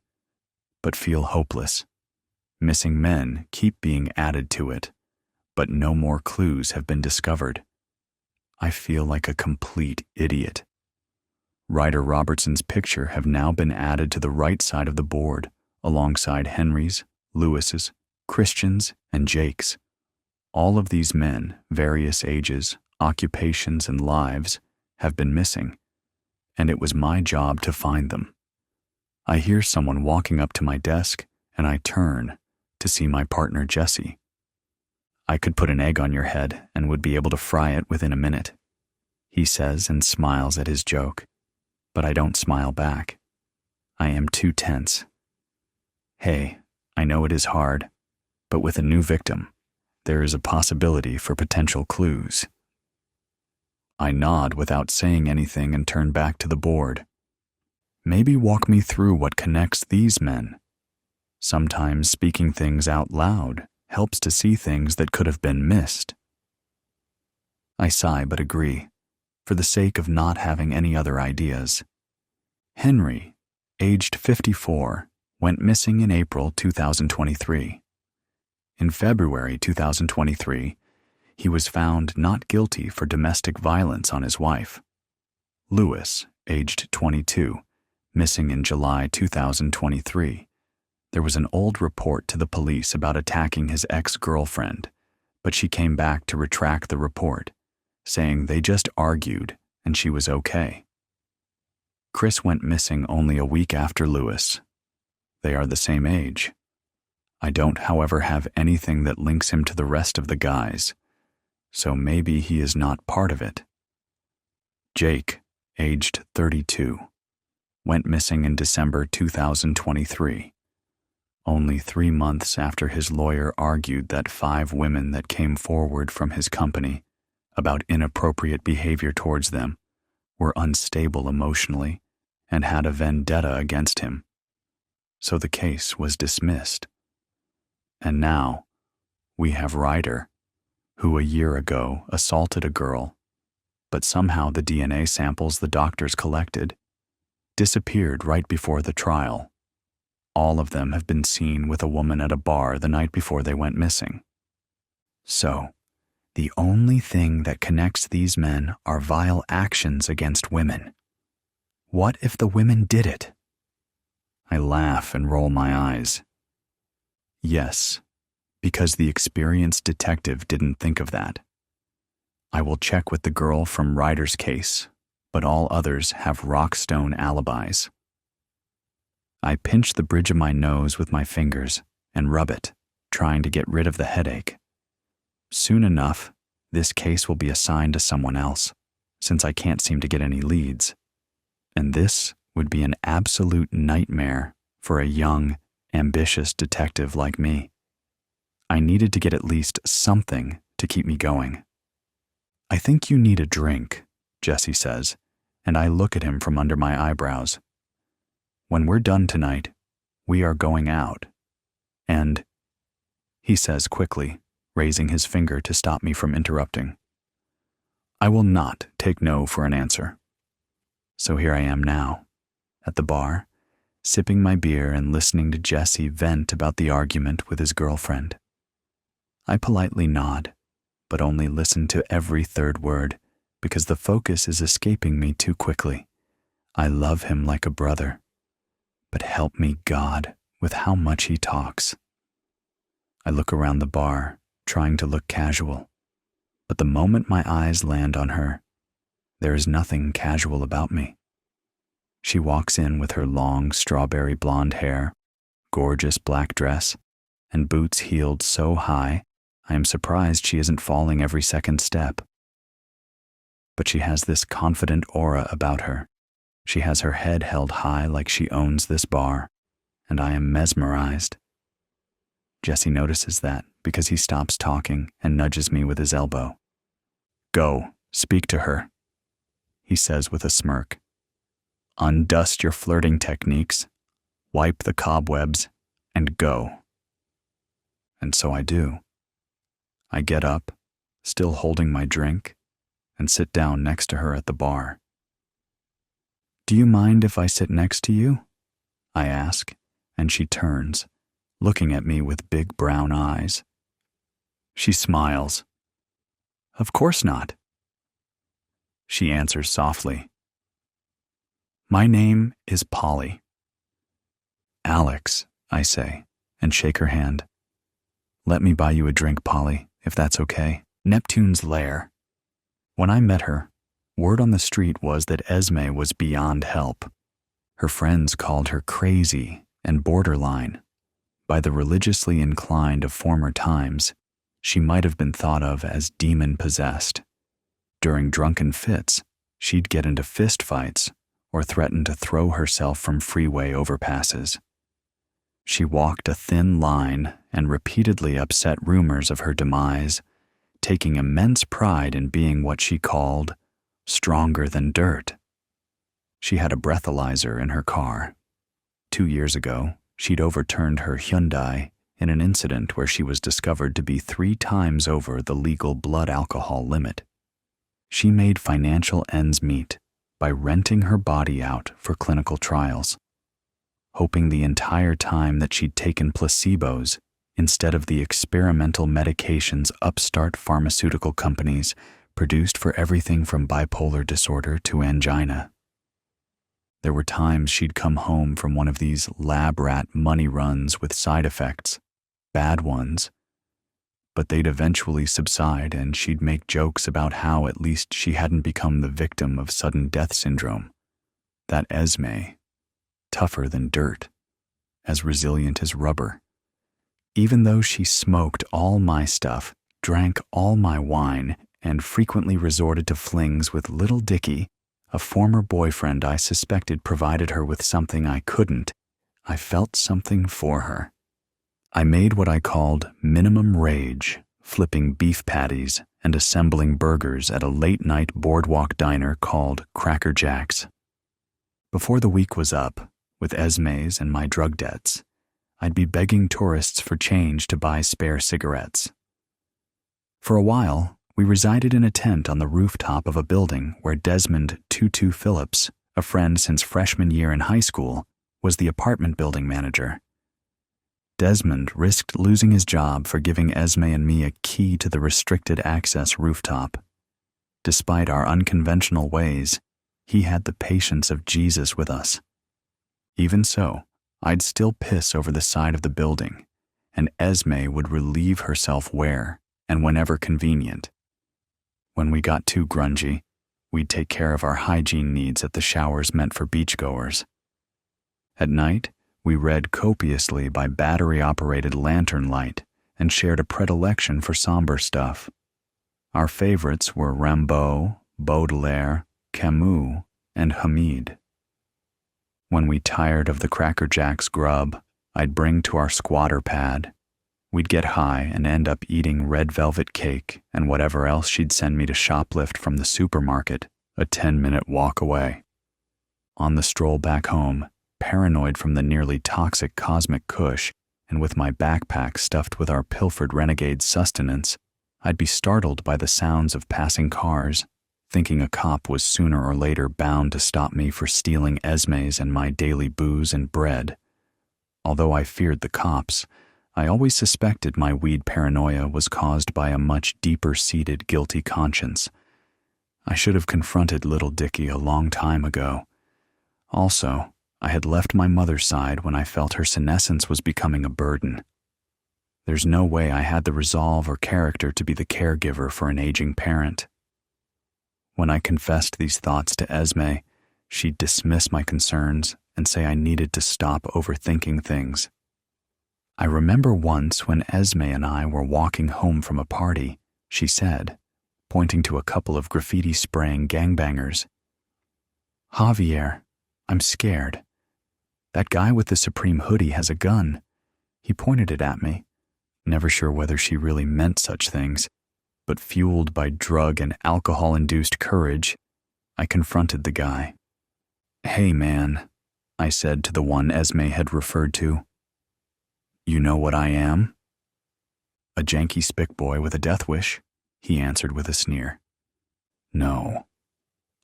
but feel hopeless. Missing men keep being added to it, but no more clues have been discovered. I feel like a complete idiot. Ryder Robertson's picture have now been added to the right side of the board, alongside Henry's, Lewis's, Christian's, and Jake's. All of these men, various ages, occupations, and lives, have been missing, and it was my job to find them. I hear someone walking up to my desk, and I turn to see my partner Jesse. I could put an egg on your head and would be able to fry it within a minute, he says and smiles at his joke, but I don't smile back. I am too tense. Hey, I know it is hard, but with a new victim, there is a possibility for potential clues. I nod without saying anything and turn back to the board. Maybe walk me through what connects these men. Sometimes speaking things out loud helps to see things that could have been missed. I sigh but agree, for the sake of not having any other ideas. Henry, aged 54, went missing in April 2023. In February 2023, he was found not guilty for domestic violence on his wife. Lewis, aged 22, missing in July 2023. There was an old report to the police about attacking his ex-girlfriend, but she came back to retract the report, saying they just argued and she was okay. Chris went missing only a week after Lewis. They are the same age. I don't, however, have anything that links him to the rest of the guys, so maybe he is not part of it. Jake, aged 32, went missing in December 2023. Only 3 months after his lawyer argued that 5 women that came forward from his company about inappropriate behavior towards them were unstable emotionally and had a vendetta against him. So the case was dismissed. And now we have Ryder, who a year ago assaulted a girl, but somehow the DNA samples the doctors collected disappeared right before the trial. All of them have been seen with a woman at a bar the night before they went missing. So, the only thing that connects these men are vile actions against women. What if the women did it? I laugh and roll my eyes. Yes, because the experienced detective didn't think of that. I will check with the girl from Ryder's case, but all others have rock-stone alibis. I pinch the bridge of my nose with my fingers and rub it, trying to get rid of the headache. Soon enough, this case will be assigned to someone else, since I can't seem to get any leads. And this would be an absolute nightmare for a young, ambitious detective like me. I needed to get at least something to keep me going. I think you need a drink, Jesse says, and I look at him from under my eyebrows. When we're done tonight, we are going out. And, he says quickly, raising his finger to stop me from interrupting. I will not take no for an answer. So here I am now, at the bar, sipping my beer and listening to Jesse vent about the argument with his girlfriend. I politely nod, but only listen to every third word because the focus is escaping me too quickly. I love him like a brother, but help me, God, with how much he talks. I look around the bar, trying to look casual, but the moment my eyes land on her, there is nothing casual about me. She walks in with her long strawberry blonde hair, gorgeous black dress, and boots heeled so high, I am surprised she isn't falling every second step. But she has this confident aura about her. She has her head held high like she owns this bar, and I am mesmerized. Jesse notices that because he stops talking and nudges me with his elbow. Go, speak to her, he says with a smirk. Undust your flirting techniques, wipe the cobwebs, and go. And so I do. I get up, still holding my drink, and sit down next to her at the bar. Do you mind if I sit next to you? I ask, and she turns, looking at me with big brown eyes. She smiles. Of course not. She answers softly. My name is Polly. Alex, I say, and shake her hand. Let me buy you a drink, Polly, if that's okay. Neptune's lair. When I met her, word on the street was that Esme was beyond help. Her friends called her crazy and borderline. By the religiously inclined of former times, she might have been thought of as demon-possessed. During drunken fits, she'd get into fistfights or threaten to throw herself from freeway overpasses. She walked a thin line and repeatedly upset rumors of her demise, taking immense pride in being what she called stronger than dirt. She had a breathalyzer in her car. 2 years ago, she'd overturned her Hyundai in an incident where she was discovered to be 3 times over the legal blood alcohol limit. She made financial ends meet by renting her body out for clinical trials, hoping the entire time that she'd taken placebos instead of the experimental medications upstart pharmaceutical companies produced for everything from bipolar disorder to angina. There were times she'd come home from one of these lab rat money runs with side effects, bad ones, but they'd eventually subside and she'd make jokes about how at least she hadn't become the victim of sudden death syndrome. That Esme, tougher than dirt, as resilient as rubber. Even though she smoked all my stuff, drank all my wine, and frequently resorted to flings with little Dicky, a former boyfriend I suspected provided her with something I couldn't, I felt something for her. I made what I called minimum rage, flipping beef patties and assembling burgers at a late-night boardwalk diner called Cracker Jack's. Before the week was up, with Esme's and my drug debts, I'd be begging tourists for change to buy spare cigarettes. For a while, we resided in a tent on the rooftop of a building where Desmond Tutu Phillips, a friend since freshman year in high school, was the apartment building manager. Desmond risked losing his job for giving Esme and me a key to the restricted access rooftop. Despite our unconventional ways, he had the patience of Jesus with us. Even so, I'd still piss over the side of the building, and Esme would relieve herself where and whenever convenient. When we got too grungy, we'd take care of our hygiene needs at the showers meant for beachgoers. At night, we read copiously by battery-operated lantern light and shared a predilection for somber stuff. Our favorites were Rimbaud, Baudelaire, Camus, and Hamid. When we tired of the Cracker Jack's grub I'd bring to our squatter pad, we'd get high and end up eating red velvet cake and whatever else she'd send me to shoplift from the supermarket, a 10-minute walk away. On the stroll back home, paranoid from the nearly toxic cosmic kush, and with my backpack stuffed with our pilfered renegade sustenance, I'd be startled by the sounds of passing cars, thinking a cop was sooner or later bound to stop me for stealing Esme's and my daily booze and bread. Although I feared the cops, I always suspected my weed paranoia was caused by a much deeper-seated guilty conscience. I should have confronted little Dicky a long time ago. Also, I had left my mother's side when I felt her senescence was becoming a burden. There's no way I had the resolve or character to be the caregiver for an aging parent. When I confessed these thoughts to Esme, she'd dismiss my concerns and say I needed to stop overthinking things. I remember once when Esme and I were walking home from a party, she said, pointing to a couple of graffiti-spraying gangbangers, "Javier, I'm scared. That guy with the Supreme hoodie has a gun." He pointed it at me, never sure whether she really meant such things, but fueled by drug and alcohol-induced courage, I confronted the guy. "Hey, man," I said to the one Esme had referred to. "You know what I am?" "A janky spick boy with a death wish," he answered with a sneer. "No,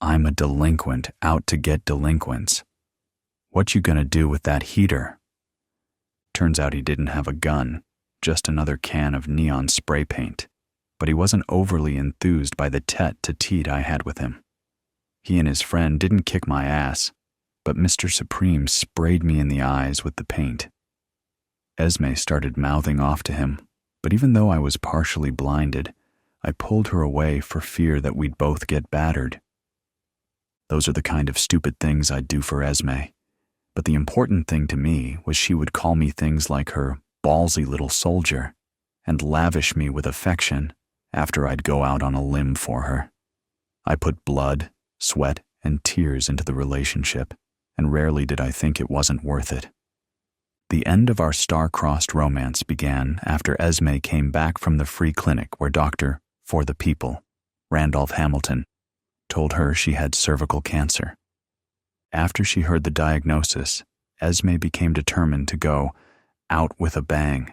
I'm a delinquent out to get delinquents. What you gonna do with that heater?" Turns out he didn't have a gun, just another can of neon spray paint, but he wasn't overly enthused by the tete-to-tete I had with him. He and his friend didn't kick my ass, but Mr. Supreme sprayed me in the eyes with the paint. Esme started mouthing off to him, but even though I was partially blinded, I pulled her away for fear that we'd both get battered. Those are the kind of stupid things I'd do for Esme, but the important thing to me was she would call me things like her ballsy little soldier and lavish me with affection after I'd go out on a limb for her. I put blood, sweat, and tears into the relationship, and rarely did I think it wasn't worth it. The end of our star-crossed romance began after Esme came back from the free clinic where Dr. For the People, Randolph Hamilton, told her she had cervical cancer. After she heard the diagnosis, Esme became determined to go out with a bang.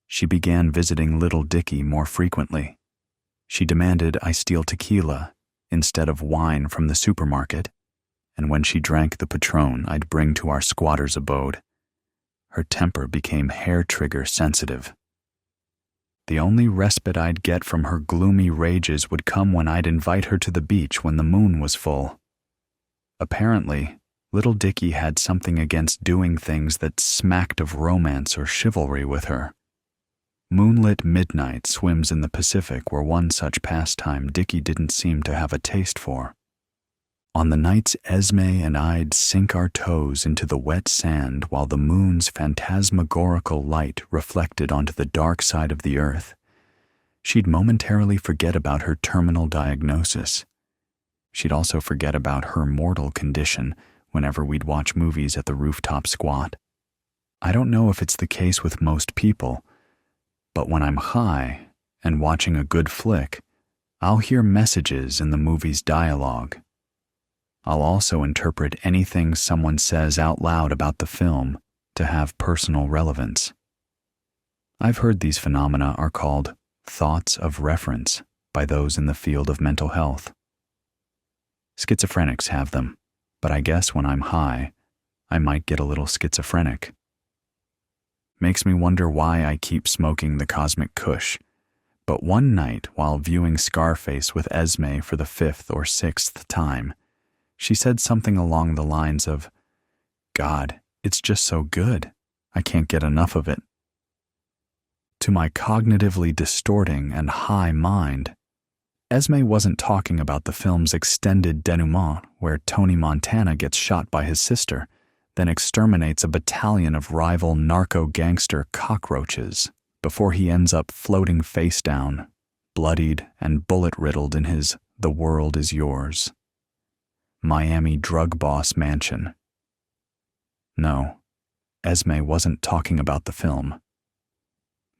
She began visiting little Dicky more frequently. She demanded I steal tequila instead of wine from the supermarket, and when she drank the Patron I'd bring to our squatter's abode, her temper became hair-trigger sensitive. The only respite I'd get from her gloomy rages would come when I'd invite her to the beach when the moon was full. Apparently, little Dickie had something against doing things that smacked of romance or chivalry with her. Moonlit midnight swims in the Pacific were one such pastime Dickie didn't seem to have a taste for. On the nights Esme and I'd sink our toes into the wet sand while the moon's phantasmagorical light reflected onto the dark side of the earth, she'd momentarily forget about her terminal diagnosis. She'd also forget about her mortal condition whenever we'd watch movies at the rooftop squat. I don't know if it's the case with most people, but when I'm high and watching a good flick, I'll hear messages in the movie's dialogue. I'll also interpret anything someone says out loud about the film to have personal relevance. I've heard these phenomena are called thoughts of reference by those in the field of mental health. Schizophrenics have them, but I guess when I'm high, I might get a little schizophrenic. Makes me wonder why I keep smoking the cosmic kush, but one night while viewing Scarface with Esme for the 5th or 6th time, she said something along the lines of, "God, it's just so good. I can't get enough of it." To my cognitively distorting and high mind, Esme wasn't talking about the film's extended denouement where Tony Montana gets shot by his sister, then exterminates a battalion of rival narco-gangster cockroaches before he ends up floating face down, bloodied and bullet-riddled in his "The World Is Yours" Miami drug boss mansion. No, Esme wasn't talking about the film.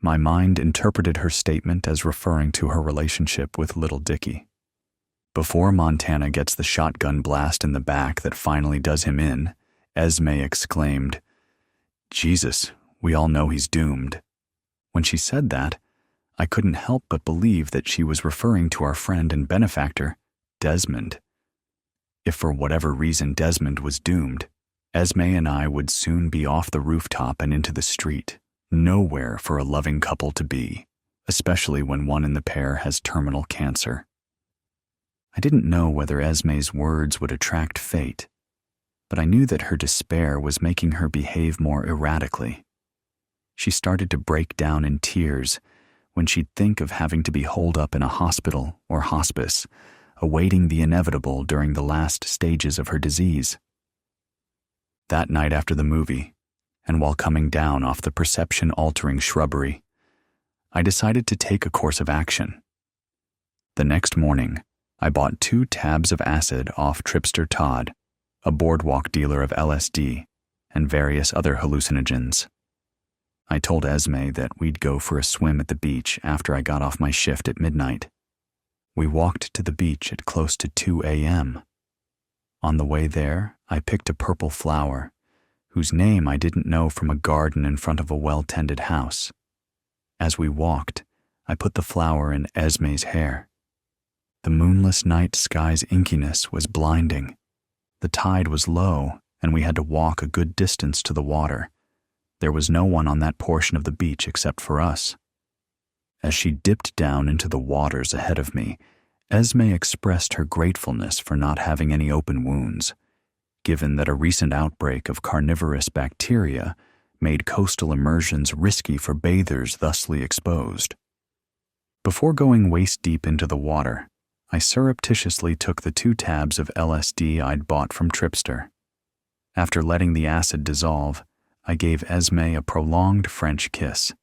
My mind interpreted her statement as referring to her relationship with little Dickie. Before Montana gets the shotgun blast in the back that finally does him in, Esme exclaimed, "Jesus, we all know he's doomed." When she said that, I couldn't help but believe that she was referring to our friend and benefactor, Desmond. If for whatever reason Desmond was doomed, Esme and I would soon be off the rooftop and into the street, nowhere for a loving couple to be, especially when one in the pair has terminal cancer. I didn't know whether Esme's words would attract fate, but I knew that her despair was making her behave more erratically. She started to break down in tears when she'd think of having to be holed up in a hospital or hospice, awaiting the inevitable during the last stages of her disease. That night after the movie, and while coming down off the perception-altering shrubbery, I decided to take a course of action. The next morning, I bought 2 tabs of acid off Tripster Todd, a boardwalk dealer of LSD, and various other hallucinogens. I told Esme that we'd go for a swim at the beach after I got off my shift at midnight. We walked to the beach at close to 2 a.m. On the way there, I picked a purple flower, whose name I didn't know from a garden in front of a well-tended house. As we walked, I put the flower in Esme's hair. The moonless night sky's inkiness was blinding. The tide was low, and we had to walk a good distance to the water. There was no one on that portion of the beach except for us. As she dipped down into the waters ahead of me, Esme expressed her gratefulness for not having any open wounds, given that a recent outbreak of carnivorous bacteria made coastal immersions risky for bathers thusly exposed. Before going waist-deep into the water, I surreptitiously took the 2 tabs of LSD I'd bought from Tripster. After letting the acid dissolve, I gave Esme a prolonged French kiss.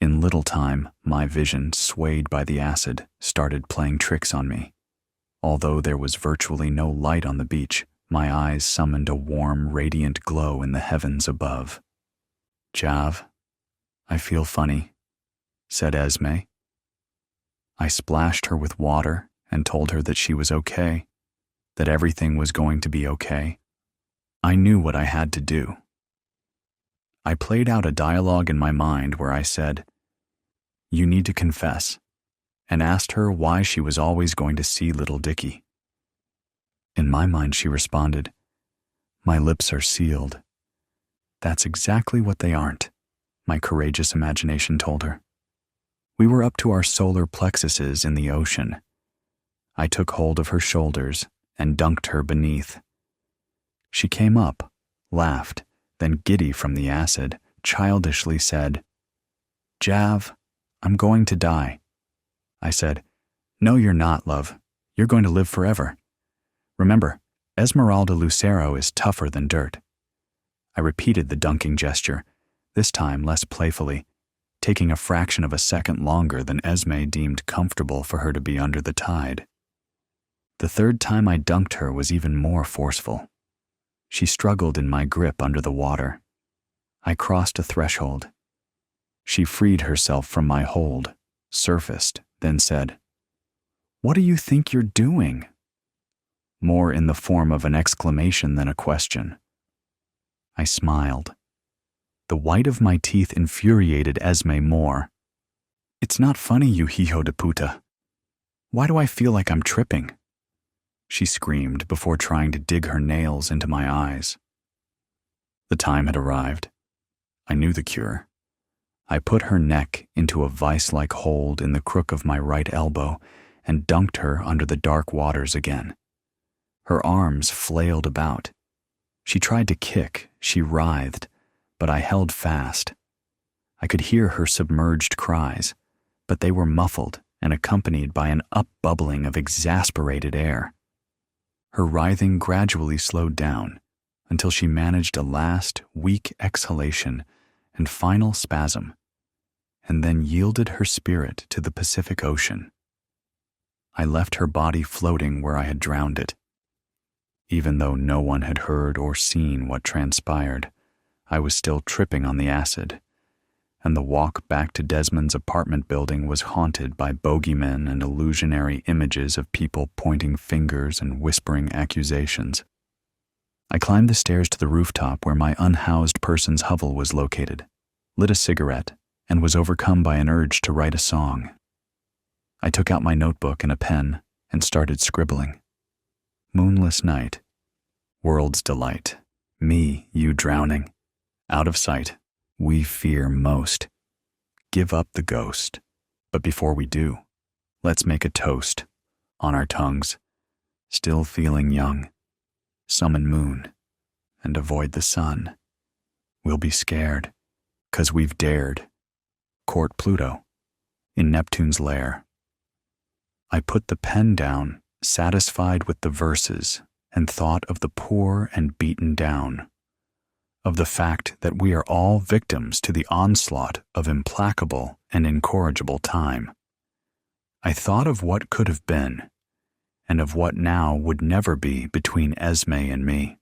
In little time, my vision, swayed by the acid, started playing tricks on me. Although there was virtually no light on the beach, my eyes summoned a warm, radiant glow in the heavens above. "Jav, I feel funny," said Esme. I splashed her with water and told her that she was okay, that everything was going to be okay. I knew what I had to do. I played out a dialogue in my mind where I said, "You need to confess," and asked her why she was always going to see little Dickie. In my mind, she responded, "My lips are sealed." That's exactly what they aren't, my courageous imagination told her. We were up to our solar plexuses in the ocean. I took hold of her shoulders and dunked her beneath. She came up, laughed, then giddy from the acid, childishly said, "Jav, I'm going to die." I said, "No, you're not, love. You're going to live forever. Remember, Esmeralda Lucero is tougher than dirt." I repeated the dunking gesture, this time less playfully, taking a fraction of a second longer than Esme deemed comfortable for her to be under the tide. The third time I dunked her was even more forceful. She struggled in my grip under the water. I crossed a threshold. She freed herself from my hold, surfaced, then said, "What do you think you're doing?" More in the form of an exclamation than a question. I smiled. The white of my teeth infuriated Esme more. "It's not funny, you hijo de puta. Why do I feel like I'm tripping?" She screamed before trying to dig her nails into my eyes. The time had arrived. I knew the cure. I put her neck into a vice-like hold in the crook of my right elbow and dunked her under the dark waters again. Her arms flailed about. She tried to kick, she writhed, but I held fast. I could hear her submerged cries, but they were muffled and accompanied by an up-bubbling of exasperated air. Her writhing gradually slowed down until she managed a last, weak exhalation and final spasm, and then yielded her spirit to the Pacific Ocean. I left her body floating where I had drowned it. Even though no one had heard or seen what transpired, I was still tripping on the acid, and the walk back to Desmond's apartment building was haunted by bogeymen and illusionary images of people pointing fingers and whispering accusations. I climbed the stairs to the rooftop where my unhoused person's hovel was located, lit a cigarette, and was overcome by an urge to write a song. I took out my notebook and a pen and started scribbling. Moonless night. World's delight. Me, you drowning. Out of sight. We fear most. Give up the ghost. But before we do, let's make a toast. On our tongues. Still feeling young. Summon moon. And avoid the sun. We'll be scared. 'Cause we've dared. Court Pluto. In Neptune's lair. I put the pen down, satisfied with the verses, and thought of the poor and beaten down, of the fact that we are all victims to the onslaught of implacable and incorrigible time. I thought of what could have been, and of what now would never be between Esme and me.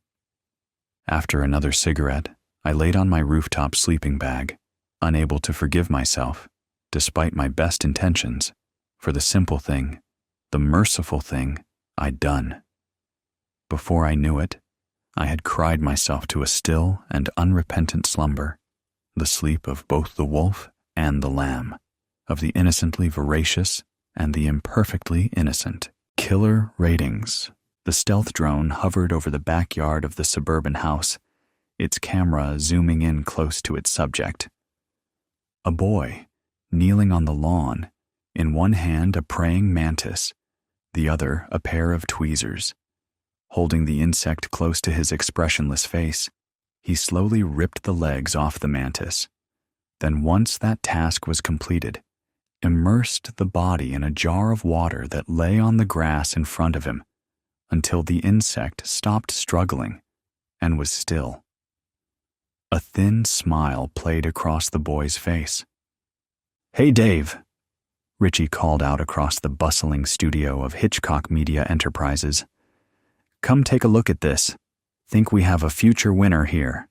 After another cigarette, I laid on my rooftop sleeping bag, unable to forgive myself, despite my best intentions, for the simple thing, the merciful thing I'd done. Before I knew it, I had cried myself to a still and unrepentant slumber, the sleep of both the wolf and the lamb, of the innocently voracious and the imperfectly innocent. Killer ratings. The stealth drone hovered over the backyard of the suburban house, its camera zooming in close to its subject. A boy, kneeling on the lawn, in one hand a praying mantis, the other a pair of tweezers. Holding the insect close to his expressionless face, he slowly ripped the legs off the mantis. Then once that task was completed, immersed the body in a jar of water that lay on the grass in front of him until the insect stopped struggling and was still. A thin smile played across the boy's face. "Hey, Dave," Richie called out across the bustling studio of Hitchcock Media Enterprises. "Come take a look at this. Think we have a future winner here."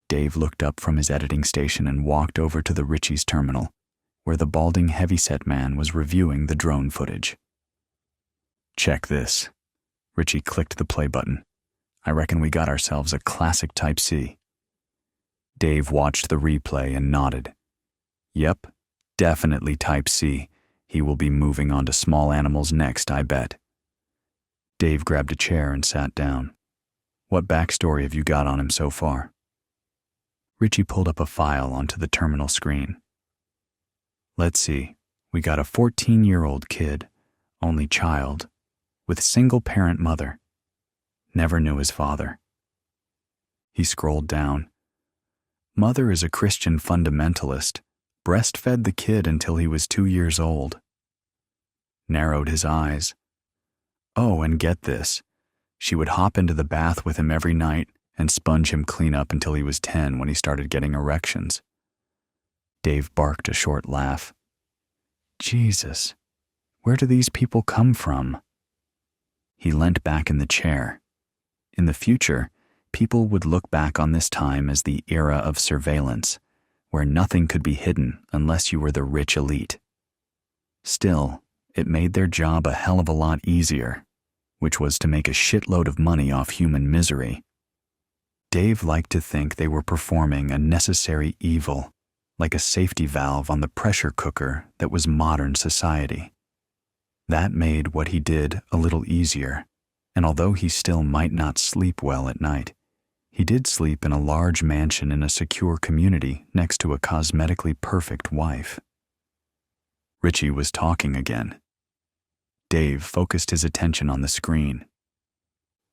Dave looked up from his editing station and walked over to the Richie's terminal, where the balding heavyset man was reviewing the drone footage. "Check this." Richie clicked the play button. "I reckon we got ourselves a classic Type C." Dave watched the replay and nodded. "Yep, definitely Type C, He will be moving on to small animals next, I bet. Dave grabbed a chair and sat down. What backstory have you got on him so far? Richie pulled up a file onto the terminal screen. Let's see. We got a 14-year-old kid, only child, with single-parent mother. Never knew his father. He scrolled down. Mother is a Christian fundamentalist, breastfed the kid until he was 2 years old. Narrowed his eyes. Oh, and get this. She would hop into the bath with him every night and sponge him clean up until he was 10 when he started getting erections. Dave barked a short laugh. Jesus, where do these people come from? He leant back in the chair. In the future, people would look back on this time as the era of surveillance, where nothing could be hidden unless you were the rich elite. Still, it made their job a hell of a lot easier, which was to make a shitload of money off human misery. Dave liked to think they were performing a necessary evil, like a safety valve on the pressure cooker that was modern society. That made what he did a little easier, and although he still might not sleep well at night, he did sleep in a large mansion in a secure community next to a cosmetically perfect wife. Richie was talking again. Dave focused his attention on the screen.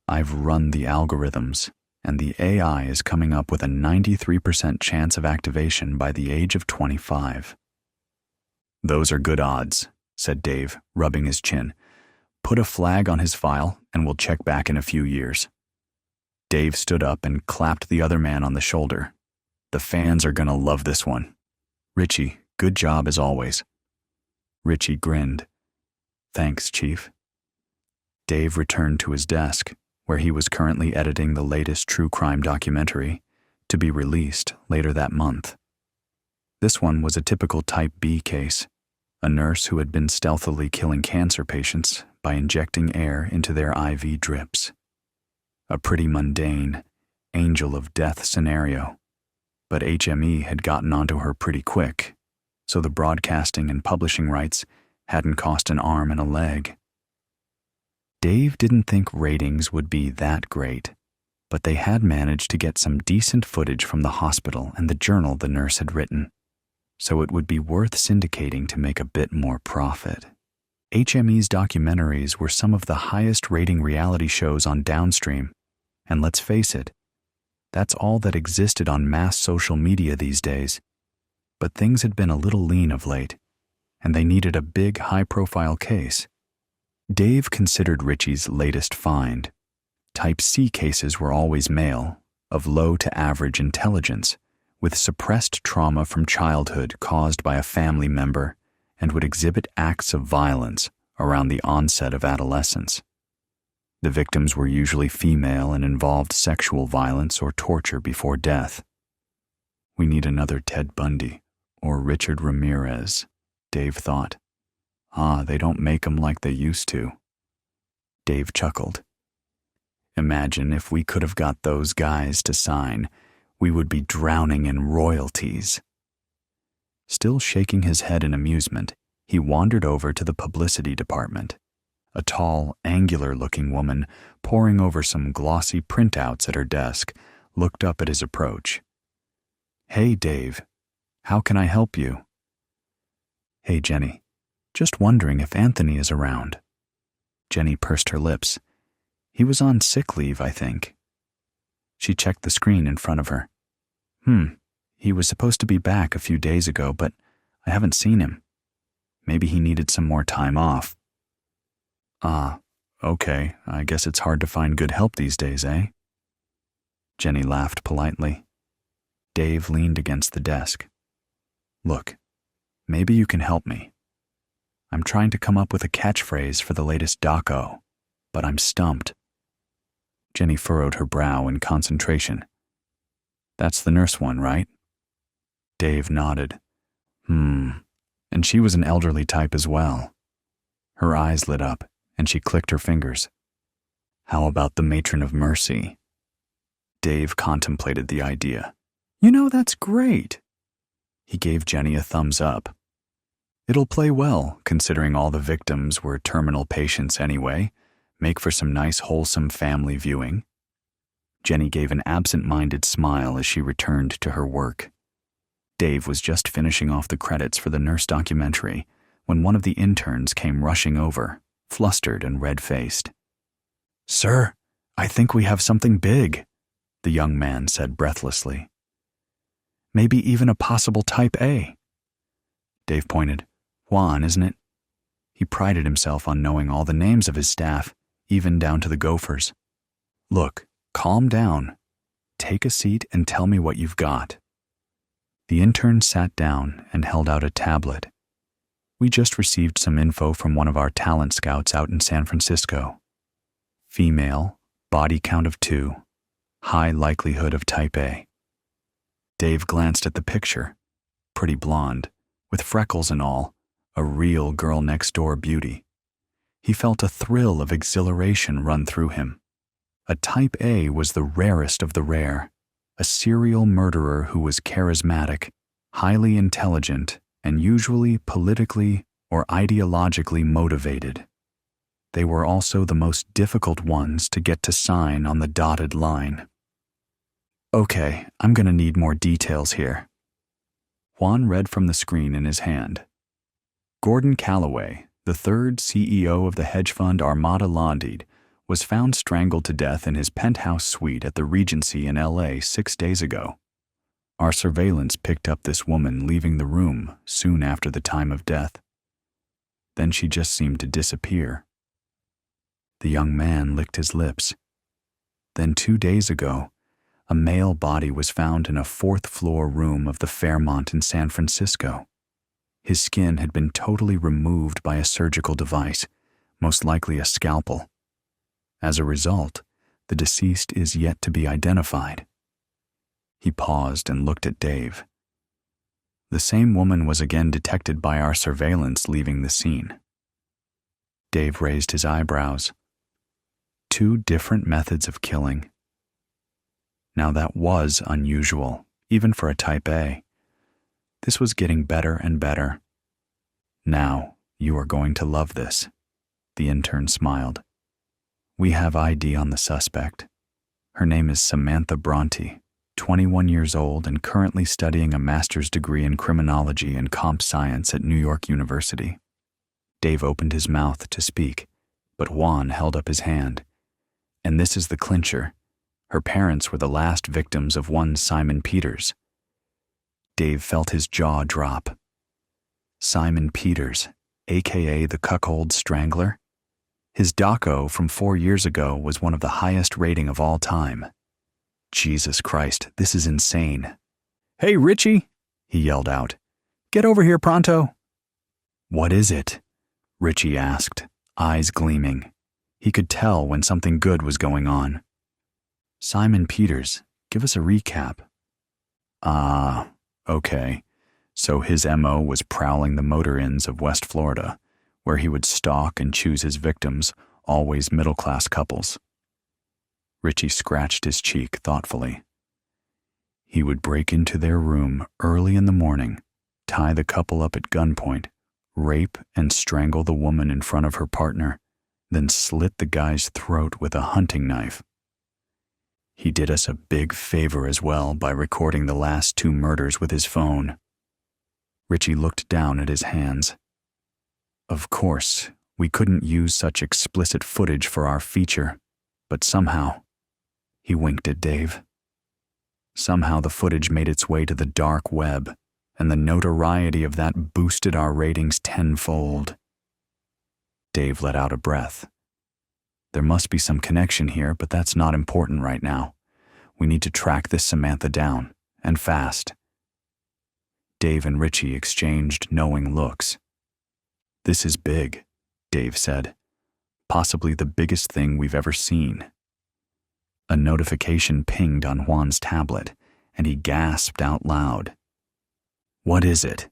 I've run the algorithms, and the AI is coming up with a 93% chance of activation by the age of 25. Those are good odds, said Dave, rubbing his chin. Put a flag on his file, and we'll check back in a few years. Dave stood up and clapped the other man on the shoulder. The fans are gonna love this one. Richie, good job as always. Richie grinned. Thanks, Chief. Dave returned to his desk, where he was currently editing the latest true crime documentary, to be released later that month. This one was a typical Type B case, a nurse who had been stealthily killing cancer patients by injecting air into their IV drips. A pretty mundane, angel of death scenario, but HME had gotten onto her pretty quick, so the broadcasting and publishing rights hadn't cost an arm and a leg. Dave didn't think ratings would be that great, but they had managed to get some decent footage from the hospital and the journal the nurse had written, so it would be worth syndicating to make a bit more profit. HME's documentaries were some of the highest rating reality shows on Downstream, and let's face it, that's all that existed on mass social media these days. But things had been a little lean of late, and they needed a big, high-profile case. Dave considered Richie's latest find. Type C cases were always male, of low to average intelligence, with suppressed trauma from childhood caused by a family member, and would exhibit acts of violence around the onset of adolescence. The victims were usually female and involved sexual violence or torture before death. We need another Ted Bundy or Richard Ramirez, Dave thought. They don't make 'em like they used to. Dave chuckled. Imagine if we could have got those guys to sign, we would be drowning in royalties. Still shaking his head in amusement, he wandered over to the publicity department. A tall, angular-looking woman, poring over some glossy printouts at her desk, looked up at his approach. Hey, Dave. How can I help you? Hey, Jenny. Just wondering if Anthony is around. Jenny pursed her lips. He was on sick leave, I think. She checked the screen in front of her. He was supposed to be back a few days ago, but I haven't seen him. Maybe he needed some more time off. Okay, I guess it's hard to find good help these days, eh? Jenny laughed politely. Dave leaned against the desk. Look, maybe you can help me. I'm trying to come up with a catchphrase for the latest doco, but I'm stumped. Jenny furrowed her brow in concentration. That's the nurse one, right? Dave nodded. And she was an elderly type as well. Her eyes lit up, and she clicked her fingers. How about the matron of mercy? Dave contemplated the idea. You know, that's great. He gave Jenny a thumbs up. It'll play well, considering all the victims were terminal patients anyway. Make for some nice, wholesome family viewing. Jenny gave an absent-minded smile as she returned to her work. Dave was just finishing off the credits for the nurse documentary when one of the interns came rushing over, flustered and red-faced. "Sir, I think we have something big," the young man said breathlessly. "Maybe even a possible type A." Dave pointed. "Juan, isn't it?" He prided himself on knowing all the names of his staff, even down to the Gophers. "Look, calm down. Take a seat and tell me what you've got." The intern sat down and held out a tablet. "We just received some info from one of our talent scouts out in San Francisco. Female, body count of 2, high likelihood of type A." Dave glanced at the picture. Pretty blonde, with freckles and all, a real girl-next-door beauty. He felt a thrill of exhilaration run through him. A type A was the rarest of the rare, a serial murderer who was charismatic, highly intelligent, and usually politically or ideologically motivated. They were also the most difficult ones to get to sign on the dotted line. "Okay, I'm going to need more details here." Juan read from the screen in his hand. Gordon Calloway, the third CEO of the hedge fund Armada Londide, was found strangled to death in his penthouse suite at the Regency in LA 6 days ago. Our surveillance picked up this woman leaving the room soon after the time of death. Then she just seemed to disappear. The young man licked his lips. Then 2 days ago, a male body was found in a 4th-floor room of the Fairmont in San Francisco. His skin had been totally removed by a surgical device, most likely a scalpel. As a result, the deceased is yet to be identified. He paused and looked at Dave. The same woman was again detected by our surveillance leaving the scene. Dave raised his eyebrows. 2 different methods of killing. Now that was unusual, even for a type A. This was getting better and better. "Now, you are going to love this," the intern smiled. "We have ID on the suspect. Her name is Samantha Bronte, 21 years old and currently studying a master's degree in criminology and comp science at New York University." Dave opened his mouth to speak, but Juan held up his hand. "And this is the clincher. Her parents were the last victims of one Simon Peters." Dave felt his jaw drop. Simon Peters, a.k.a. the cuckold strangler? His doco from 4 years ago was one of the highest rating of all time. Jesus Christ, this is insane. "Hey, Richie," he yelled out. "Get over here pronto." "What is it?" Richie asked, eyes gleaming. He could tell when something good was going on. "Simon Peters, give us a recap." Okay. So his MO was prowling the motor inns of West Florida, where he would stalk and choose his victims, always middle-class couples. Richie scratched his cheek thoughtfully. He would break into their room early in the morning, tie the couple up at gunpoint, rape and strangle the woman in front of her partner, then slit the guy's throat with a hunting knife. He did us a big favor as well by recording the last 2 murders with his phone. Richie looked down at his hands. Of course, we couldn't use such explicit footage for our feature, but somehow, he winked at Dave. Somehow the footage made its way to the dark web, and the notoriety of that boosted our ratings tenfold. Dave let out a breath. There must be some connection here, but that's not important right now. We need to track this Samantha down, and fast. Dave and Richie exchanged knowing looks. "This is big," Dave said. "Possibly the biggest thing we've ever seen." A notification pinged on Juan's tablet, and he gasped out loud. "What is it?"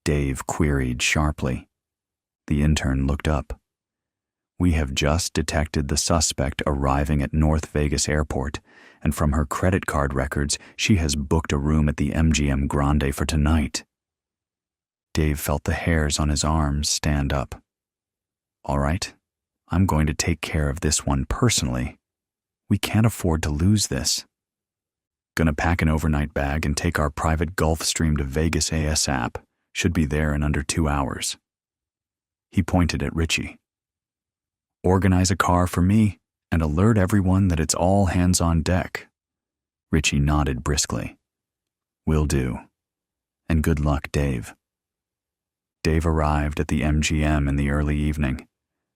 Dave queried sharply. The intern looked up. "We have just detected the suspect arriving at North Vegas Airport, and from her credit card records, she has booked a room at the MGM Grande for tonight." Dave felt the hairs on his arms stand up. All right, I'm going to take care of this one personally. We can't afford to lose this. Gonna pack an overnight bag and take our private Gulfstream to Vegas ASAP. Should be there in under 2 hours. He pointed at Richie. Organize a car for me and alert everyone that it's all hands on deck. Richie nodded briskly. Will do. And good luck, Dave. Dave arrived at the MGM in the early evening,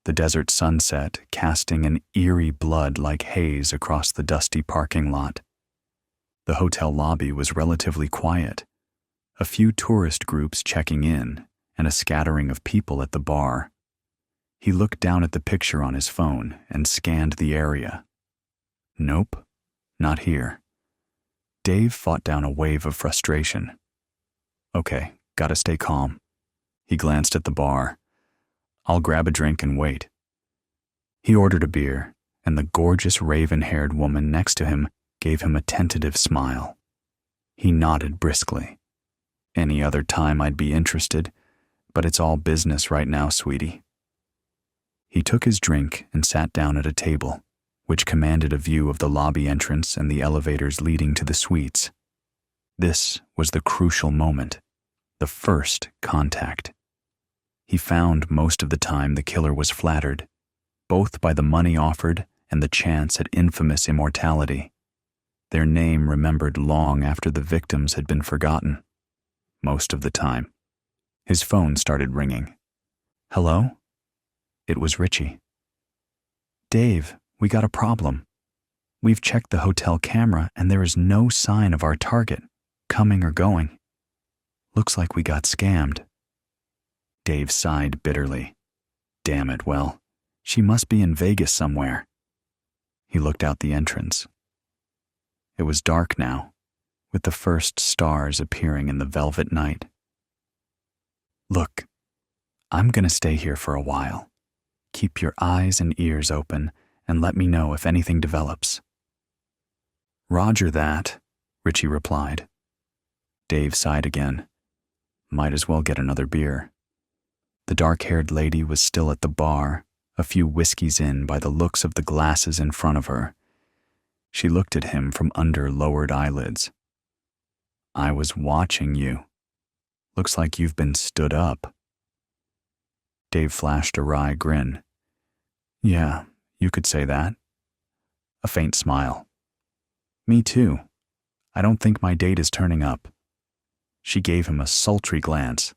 the desert sunset casting an eerie blood-like haze across the dusty parking lot. The hotel lobby was relatively quiet, a few tourist groups checking in and a scattering of people at the bar. He looked down at the picture on his phone and scanned the area. Nope, not here. Dave fought down a wave of frustration. Okay, gotta stay calm. He glanced at the bar. I'll grab a drink and wait. He ordered a beer, and the gorgeous raven-haired woman next to him gave him a tentative smile. He nodded briskly. Any other time I'd be interested, but it's all business right now, sweetie. He took his drink and sat down at a table, which commanded a view of the lobby entrance and the elevators leading to the suites. This was the crucial moment, the first contact. He found most of the time the killer was flattered, both by the money offered and the chance at infamous immortality. Their name remembered long after the victims had been forgotten. Most of the time. His phone started ringing. Hello? It was Richie. Dave, we got a problem. We've checked the hotel camera and there is no sign of our target, coming or going. Looks like we got scammed. Dave sighed bitterly. Damn it, well, she must be in Vegas somewhere. He looked out the entrance. It was dark now, with the first stars appearing in the velvet night. Look, I'm gonna stay here for a while. Keep your eyes and ears open and let me know if anything develops. Roger that, Richie replied. Dave sighed again. Might as well get another beer. The dark-haired lady was still at the bar, a few whiskeys in by the looks of the glasses in front of her. She looked at him from under lowered eyelids. I was watching you. Looks like you've been stood up. Dave flashed a wry grin. Yeah, you could say that. A faint smile. Me too. I don't think my date is turning up. She gave him a sultry glance.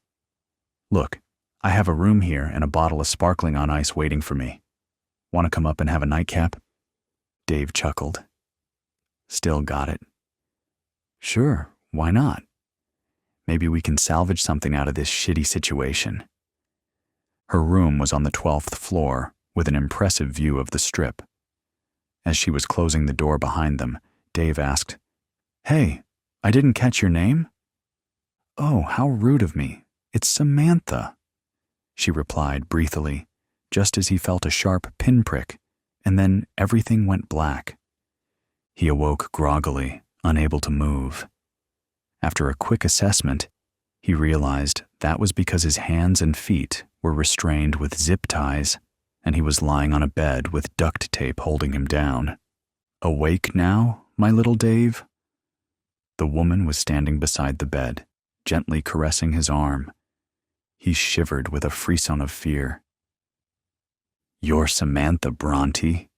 Look, I have a room here and a bottle of sparkling on ice waiting for me. Want to come up and have a nightcap? Dave chuckled. Still got it. Sure, why not? Maybe we can salvage something out of this shitty situation. Her room was on the 12th floor, with an impressive view of the Strip. As she was closing the door behind them, Dave asked, Hey, I didn't catch your name? Oh, how rude of me. It's Samantha, she replied breathily, just as he felt a sharp pinprick, and then everything went black. He awoke groggily, unable to move. After a quick assessment, he realized that was because his hands and feet were restrained with zip ties, and he was lying on a bed with duct tape holding him down. Awake now, my little Dave? The woman was standing beside the bed, gently caressing his arm. He shivered with a frisson of fear. You're Samantha Bronte?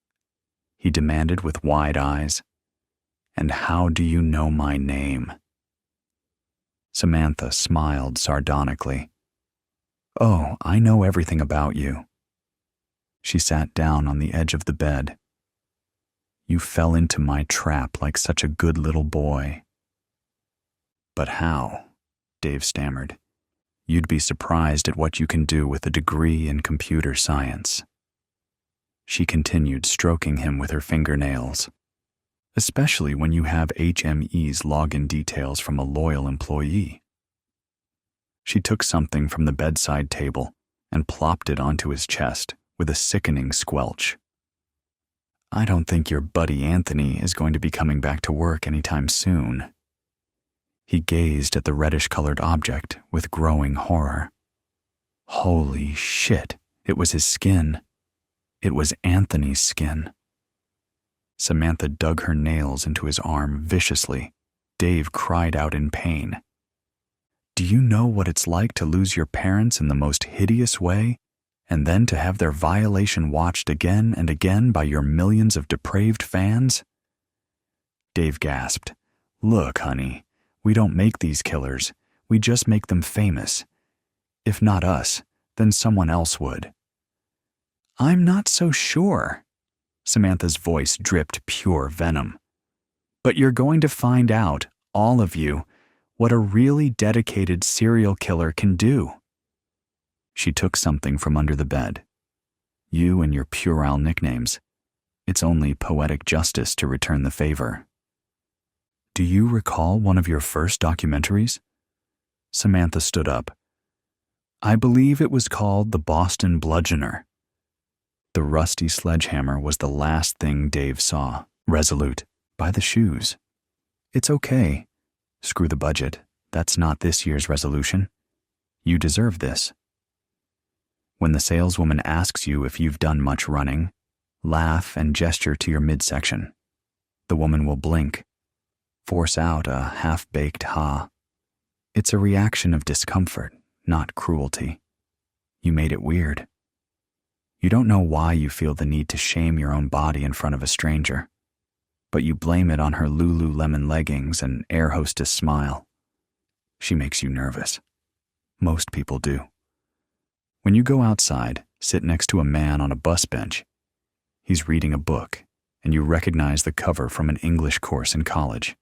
He demanded with wide eyes. And how do you know my name? Samantha smiled sardonically. Oh, I know everything about you. She sat down on the edge of the bed. You fell into my trap like such a good little boy. But how? Dave stammered. You'd be surprised at what you can do with a degree in computer science. She continued stroking him with her fingernails. Especially when you have HME's login details from a loyal employee. She took something from the bedside table and plopped it onto his chest with a sickening squelch. I don't think your buddy Anthony is going to be coming back to work anytime soon. He gazed at the reddish-colored object with growing horror. Holy shit, it was his skin. It was Anthony's skin. Samantha dug her nails into his arm viciously. Dave cried out in pain. Do you know what it's like to lose your parents in the most hideous way, and then to have their violation watched again and again by your millions of depraved fans? Dave gasped. Look, honey, we don't make these killers. We just make them famous. If not us, then someone else would. I'm not so sure. Samantha's voice dripped pure venom. But you're going to find out, all of you, what a really dedicated serial killer can do. She took something from under the bed. You and your puerile nicknames. It's only poetic justice to return the favor. Do you recall one of your first documentaries? Samantha stood up. I believe it was called The Boston Bludgeoner. The rusty sledgehammer was the last thing Dave saw, resolute, by the shoes. It's okay. Screw the budget. That's not this year's resolution. You deserve this. When the saleswoman asks you if you've done much running, laugh and gesture to your midsection. The woman will blink, force out a half-baked ha. It's a reaction of discomfort, not cruelty. You made it weird. You don't know why you feel the need to shame your own body in front of a stranger, but you blame it on her Lululemon leggings and air hostess smile. She makes you nervous. Most people do. When you go outside, sit next to a man on a bus bench. He's reading a book, and you recognize the cover from an English course in college.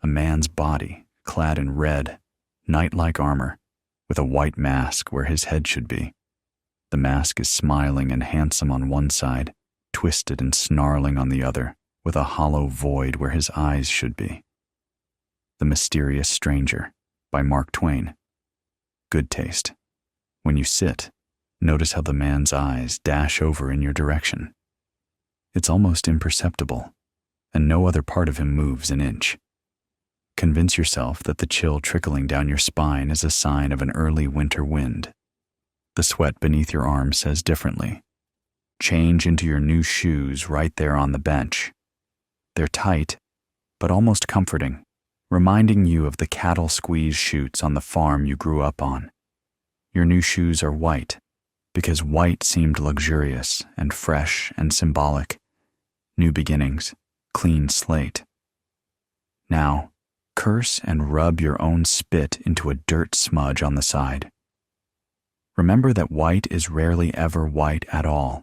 A man's body, clad in red, knight-like armor, with a white mask where his head should be. The mask is smiling and handsome on one side, twisted and snarling on the other, with a hollow void where his eyes should be. The Mysterious Stranger, by Mark Twain. Good taste. When you sit, notice how the man's eyes dash over in your direction. It's almost imperceptible, and no other part of him moves an inch. Convince yourself that the chill trickling down your spine is a sign of an early winter wind. The sweat beneath your arm says differently. Change into your new shoes right there on the bench. They're tight, but almost comforting, reminding you of the cattle squeeze chutes on the farm you grew up on. Your new shoes are white, because white seemed luxurious and fresh and symbolic. New beginnings, clean slate. Now, curse and rub your own spit into a dirt smudge on the side. Remember that white is rarely ever white at all.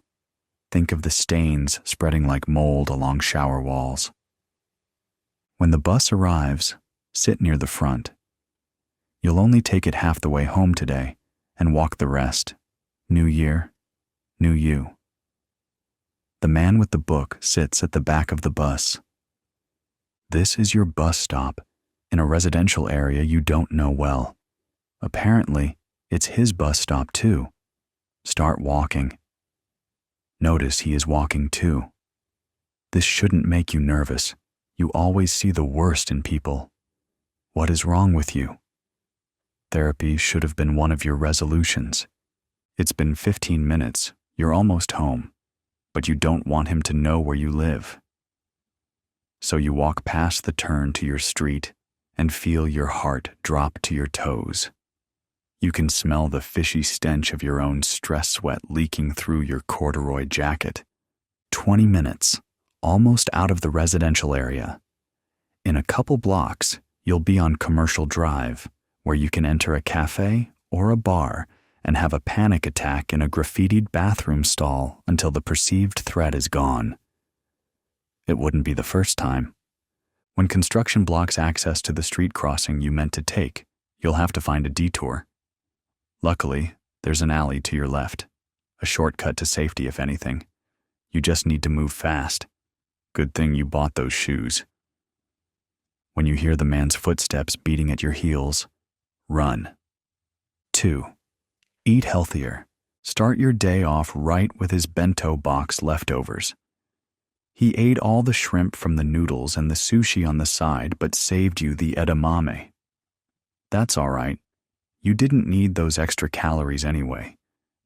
Think of the stains spreading like mold along shower walls. When the bus arrives, sit near the front. You'll only take it half the way home today and walk the rest. New year, new you. The man with the book sits at the back of the bus. This is your bus stop in a residential area you don't know well. Apparently, it's his bus stop too. Start walking. Notice he is walking too. This shouldn't make you nervous. You always see the worst in people. What is wrong with you? Therapy should have been one of your resolutions. It's been 15 minutes. You're almost home, but you don't want him to know where you live. So you walk past the turn to your street and feel your heart drop to your toes. You can smell the fishy stench of your own stress sweat leaking through your corduroy jacket. 20 minutes, almost out of the residential area. In a couple blocks, you'll be on Commercial Drive, where you can enter a cafe or a bar and have a panic attack in a graffitied bathroom stall until the perceived threat is gone. It wouldn't be the first time. When construction blocks access to the street crossing you meant to take, you'll have to find a detour. Luckily, there's an alley to your left, a shortcut to safety if anything. You just need to move fast. Good thing you bought those shoes. When you hear the man's footsteps beating at your heels, run. 2. Eat healthier. Start your day off right with his bento box leftovers. He ate all the shrimp from the noodles and the sushi on the side, but saved you the edamame. That's all right. You didn't need those extra calories anyway.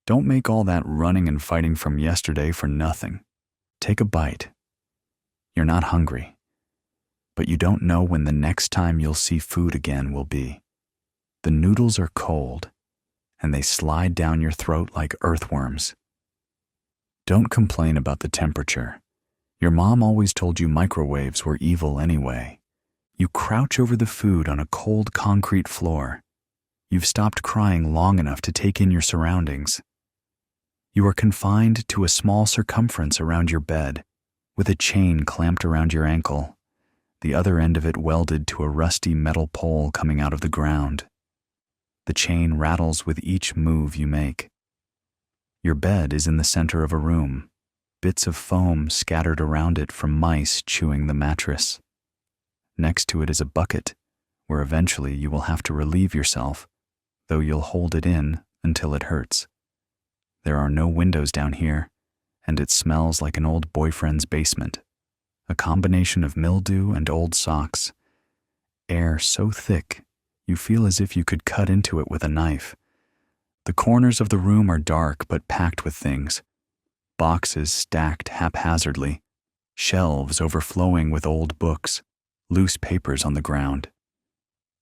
Don't make all that running and fighting from yesterday for nothing. Take a bite. You're not hungry, but you don't know when the next time you'll see food again will be. The noodles are cold, and they slide down your throat like earthworms. Don't complain about the temperature. Your mom always told you microwaves were evil anyway. You crouch over the food on a cold concrete floor. You've stopped crying long enough to take in your surroundings. You are confined to a small circumference around your bed, with a chain clamped around your ankle, the other end of it welded to a rusty metal pole coming out of the ground. The chain rattles with each move you make. Your bed is in the center of a room, bits of foam scattered around it from mice chewing the mattress. Next to it is a bucket, where eventually you will have to relieve yourself, though you'll hold it in until it hurts. There are no windows down here, and it smells like an old boyfriend's basement, a combination of mildew and old socks. Air so thick, you feel as if you could cut into it with a knife. The corners of the room are dark but packed with things. Boxes stacked haphazardly, shelves overflowing with old books, loose papers on the ground.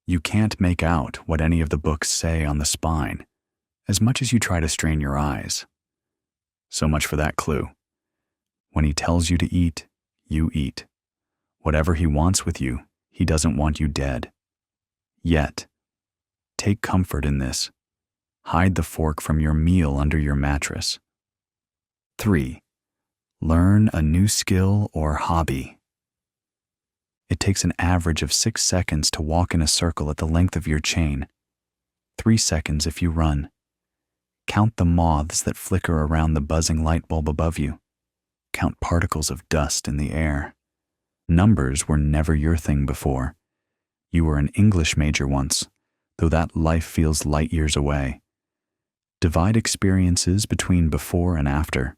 You can't make out what any of the books say on the spine, as much as you try to strain your eyes. So much for that clue. When he tells you to eat, you eat. Whatever he wants with you, he doesn't want you dead. Yet, take comfort in this. Hide the fork from your meal under your mattress. 3. Learn a new skill or hobby. It takes an average of 6 seconds to walk in a circle at the length of your chain. 3 seconds if you run. Count the moths that flicker around the buzzing light bulb above you. Count particles of dust in the air. Numbers were never your thing before. You were an English major once, though that life feels light years away. Divide experiences between before and after.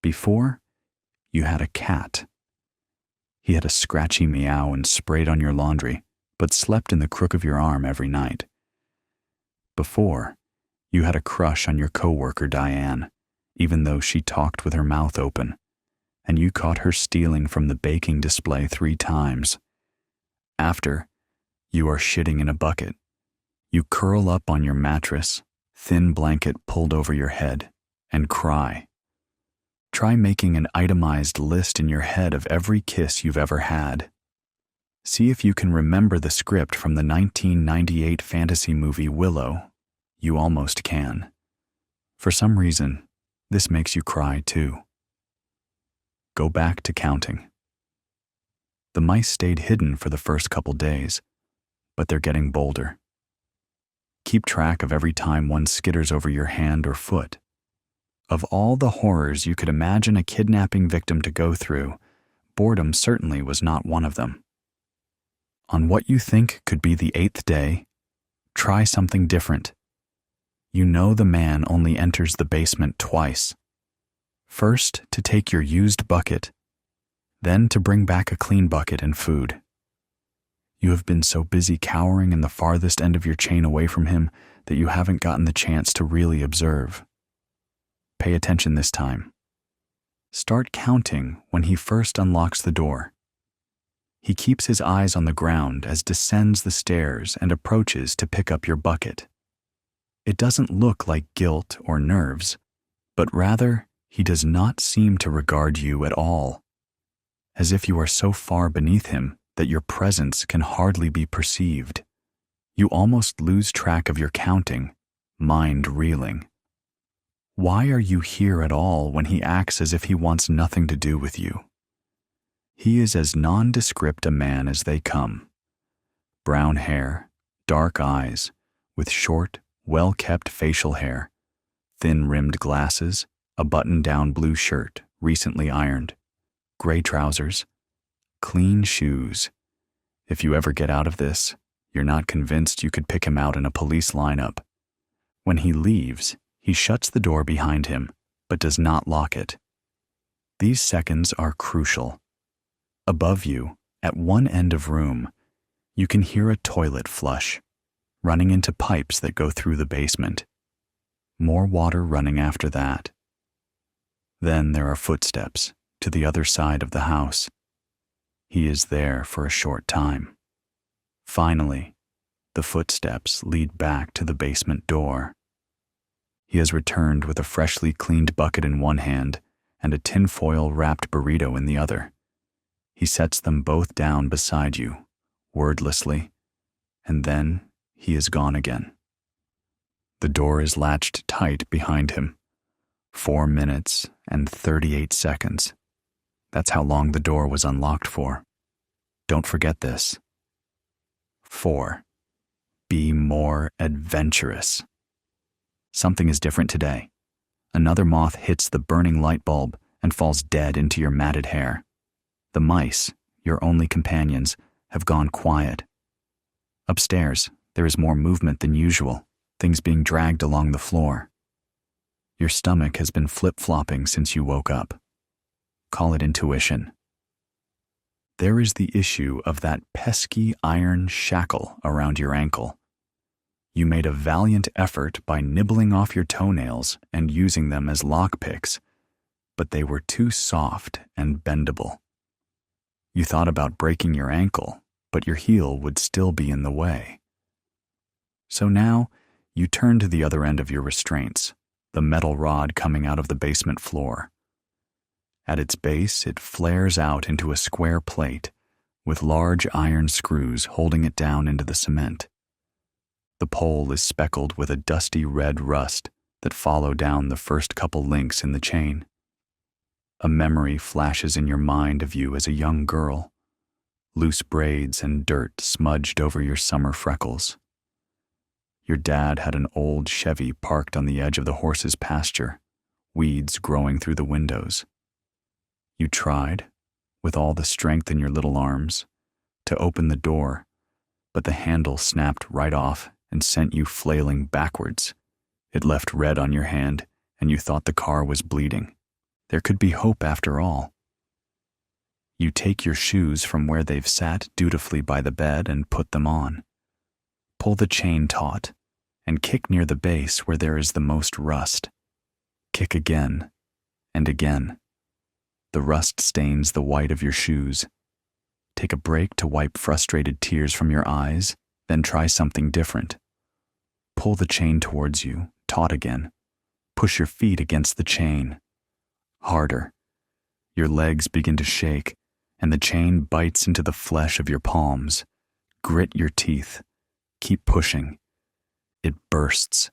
Before, you had a cat. He had a scratchy meow and sprayed on your laundry, but slept in the crook of your arm every night. Before, you had a crush on your coworker Diane, even though she talked with her mouth open, and you caught her stealing from the baking display 3 times. After, you are shitting in a bucket. You curl up on your mattress, thin blanket pulled over your head, and cry. Try making an itemized list in your head of every kiss you've ever had. See if you can remember the script from the 1998 fantasy movie Willow. You almost can. For some reason, this makes you cry too. Go back to counting. The mice stayed hidden for the first couple days, but they're getting bolder. Keep track of every time one skitters over your hand or foot. Of all the horrors you could imagine a kidnapping victim to go through, boredom certainly was not one of them. On what you think could be the 8th day, try something different. You know the man only enters the basement twice. First, to take your used bucket, then to bring back a clean bucket and food. You have been so busy cowering in the farthest end of your chain away from him that you haven't gotten the chance to really observe. Pay attention this time. Start counting when he first unlocks the door. He keeps his eyes on the ground as descends the stairs and approaches to pick up your bucket. It doesn't look like guilt or nerves, but rather he does not seem to regard you at all, as if you are so far beneath him that your presence can hardly be perceived. You almost lose track of your counting, mind reeling. Why are you here at all when he acts as if he wants nothing to do with you? He is as nondescript a man as they come. Brown hair, dark eyes, with short, well-kept facial hair, thin-rimmed glasses, a button-down blue shirt, recently ironed, gray trousers, clean shoes. If you ever get out of this, you're not convinced you could pick him out in a police lineup. When he leaves, he shuts the door behind him, but does not lock it. These seconds are crucial. Above you, at one end of room, you can hear a toilet flush, running into pipes that go through the basement. More water running after that. Then there are footsteps to the other side of the house. He is there for a short time. Finally, the footsteps lead back to the basement door. He has returned with a freshly cleaned bucket in one hand and a tinfoil wrapped burrito in the other. He sets them both down beside you, wordlessly, and then he is gone again. The door is latched tight behind him. 4 minutes and 38 seconds. That's how long the door was unlocked for. Don't forget this. 4. Be more adventurous. Something is different today. Another moth hits the burning light bulb and falls dead into your matted hair. The mice, your only companions, have gone quiet. Upstairs, there is more movement than usual, things being dragged along the floor. Your stomach has been flip-flopping since you woke up. Call it intuition. There is the issue of that pesky iron shackle around your ankle. You made a valiant effort by nibbling off your toenails and using them as lockpicks, but they were too soft and bendable. You thought about breaking your ankle, but your heel would still be in the way. So now, you turn to the other end of your restraints, the metal rod coming out of the basement floor. At its base, it flares out into a square plate with large iron screws holding it down into the cement. The pole is speckled with a dusty red rust that follow down the first couple links in the chain. A memory flashes in your mind of you as a young girl, loose braids and dirt smudged over your summer freckles. Your dad had an old Chevy parked on the edge of the horse's pasture, weeds growing through the windows. You tried, with all the strength in your little arms, to open the door, but the handle snapped right off and sent you flailing backwards. It left red on your hand, and you thought the car was bleeding. There could be hope after all. You take your shoes from where they've sat dutifully by the bed and put them on. Pull the chain taut, and kick near the base where there is the most rust. Kick again, and again. The rust stains the white of your shoes. Take a break to wipe frustrated tears from your eyes, then try something different. Pull the chain towards you, taut again. Push your feet against the chain. Harder. Your legs begin to shake, and the chain bites into the flesh of your palms. Grit your teeth. Keep pushing. It bursts.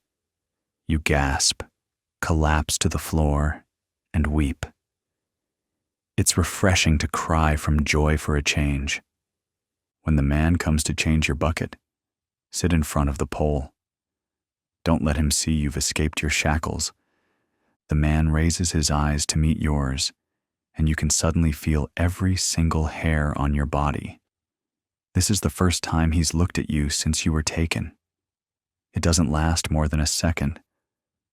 You gasp, collapse to the floor, and weep. It's refreshing to cry from joy for a change. When the man comes to change your bucket, sit in front of the pole. Don't let him see you've escaped your shackles. The man raises his eyes to meet yours, and you can suddenly feel every single hair on your body. This is the first time he's looked at you since you were taken. It doesn't last more than a second,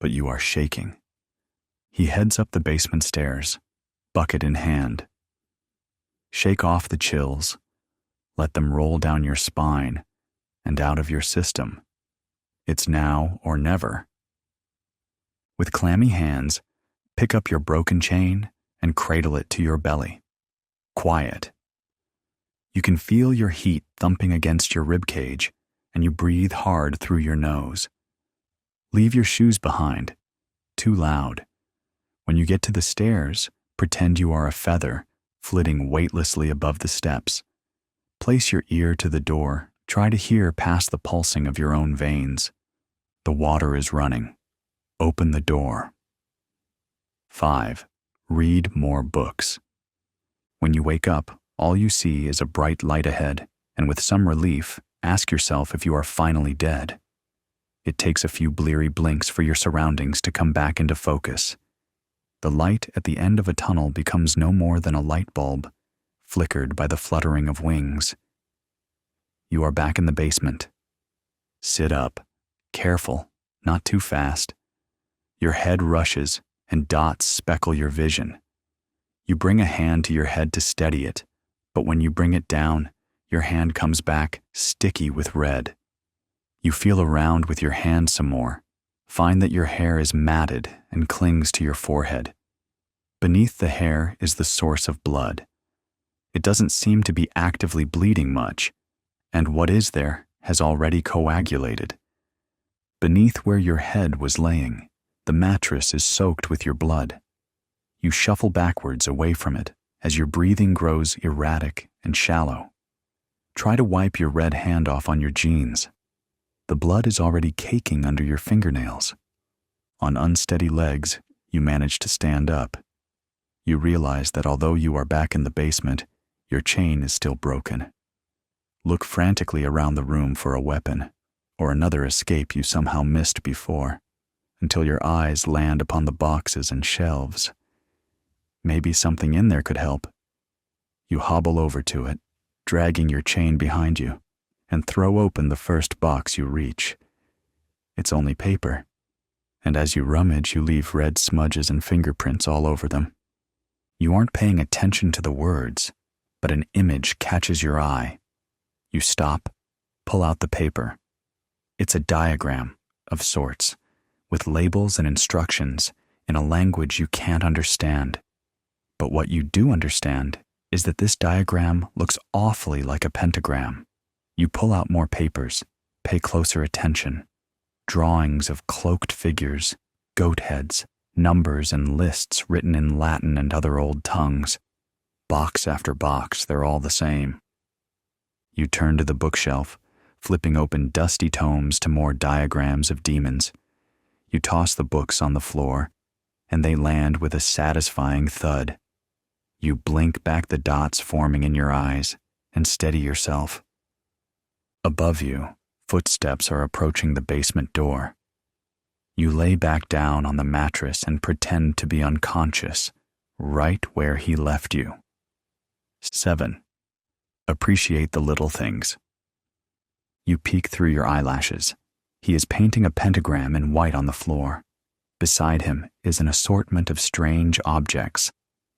but you are shaking. He heads up the basement stairs, bucket in hand. Shake off the chills. Let them roll down your spine and out of your system. It's now or never. With clammy hands, pick up your broken chain and cradle it to your belly. Quiet. You can feel your heat thumping against your rib cage, and you breathe hard through your nose. Leave your shoes behind. Too loud. When you get to the stairs, pretend you are a feather flitting weightlessly above the steps. Place your ear to the door. Try to hear past the pulsing of your own veins. The water is running. Open the door. 5. Read more books. When you wake up, all you see is a bright light ahead, and with some relief, ask yourself if you are finally dead. It takes a few bleary blinks for your surroundings to come back into focus. The light at the end of a tunnel becomes no more than a light bulb, flickered by the fluttering of wings. You are back in the basement. Sit up. Careful, not too fast. Your head rushes, and dots speckle your vision. You bring a hand to your head to steady it, but when you bring it down, your hand comes back sticky with red. You feel around with your hand some more, find that your hair is matted and clings to your forehead. Beneath the hair is the source of blood. It doesn't seem to be actively bleeding much, and what is there has already coagulated. Beneath where your head was laying, the mattress is soaked with your blood. You shuffle backwards away from it as your breathing grows erratic and shallow. Try to wipe your red hand off on your jeans. The blood is already caking under your fingernails. On unsteady legs, you manage to stand up. You realize that although you are back in the basement, your chain is still broken. Look frantically around the room for a weapon, or another escape you somehow missed before, until your eyes land upon the boxes and shelves. Maybe something in there could help. You hobble over to it, dragging your chain behind you, and throw open the first box you reach. It's only paper, and as you rummage, you leave red smudges and fingerprints all over them. You aren't paying attention to the words, but an image catches your eye. You stop, pull out the paper. It's a diagram of sorts, with labels and instructions in a language you can't understand. But what you do understand is that this diagram looks awfully like a pentagram. You pull out more papers, pay closer attention. Drawings of cloaked figures, goat heads, numbers and lists written in Latin and other old tongues. Box after box, they're all the same. You turn to the bookshelf, flipping open dusty tomes to more diagrams of demons. You toss the books on the floor, and they land with a satisfying thud. You blink back the dots forming in your eyes and steady yourself. Above you, footsteps are approaching the basement door. You lay back down on the mattress and pretend to be unconscious, right where he left you. 7. Appreciate the little things. You peek through your eyelashes. He is painting a pentagram in white on the floor. Beside him is an assortment of strange objects: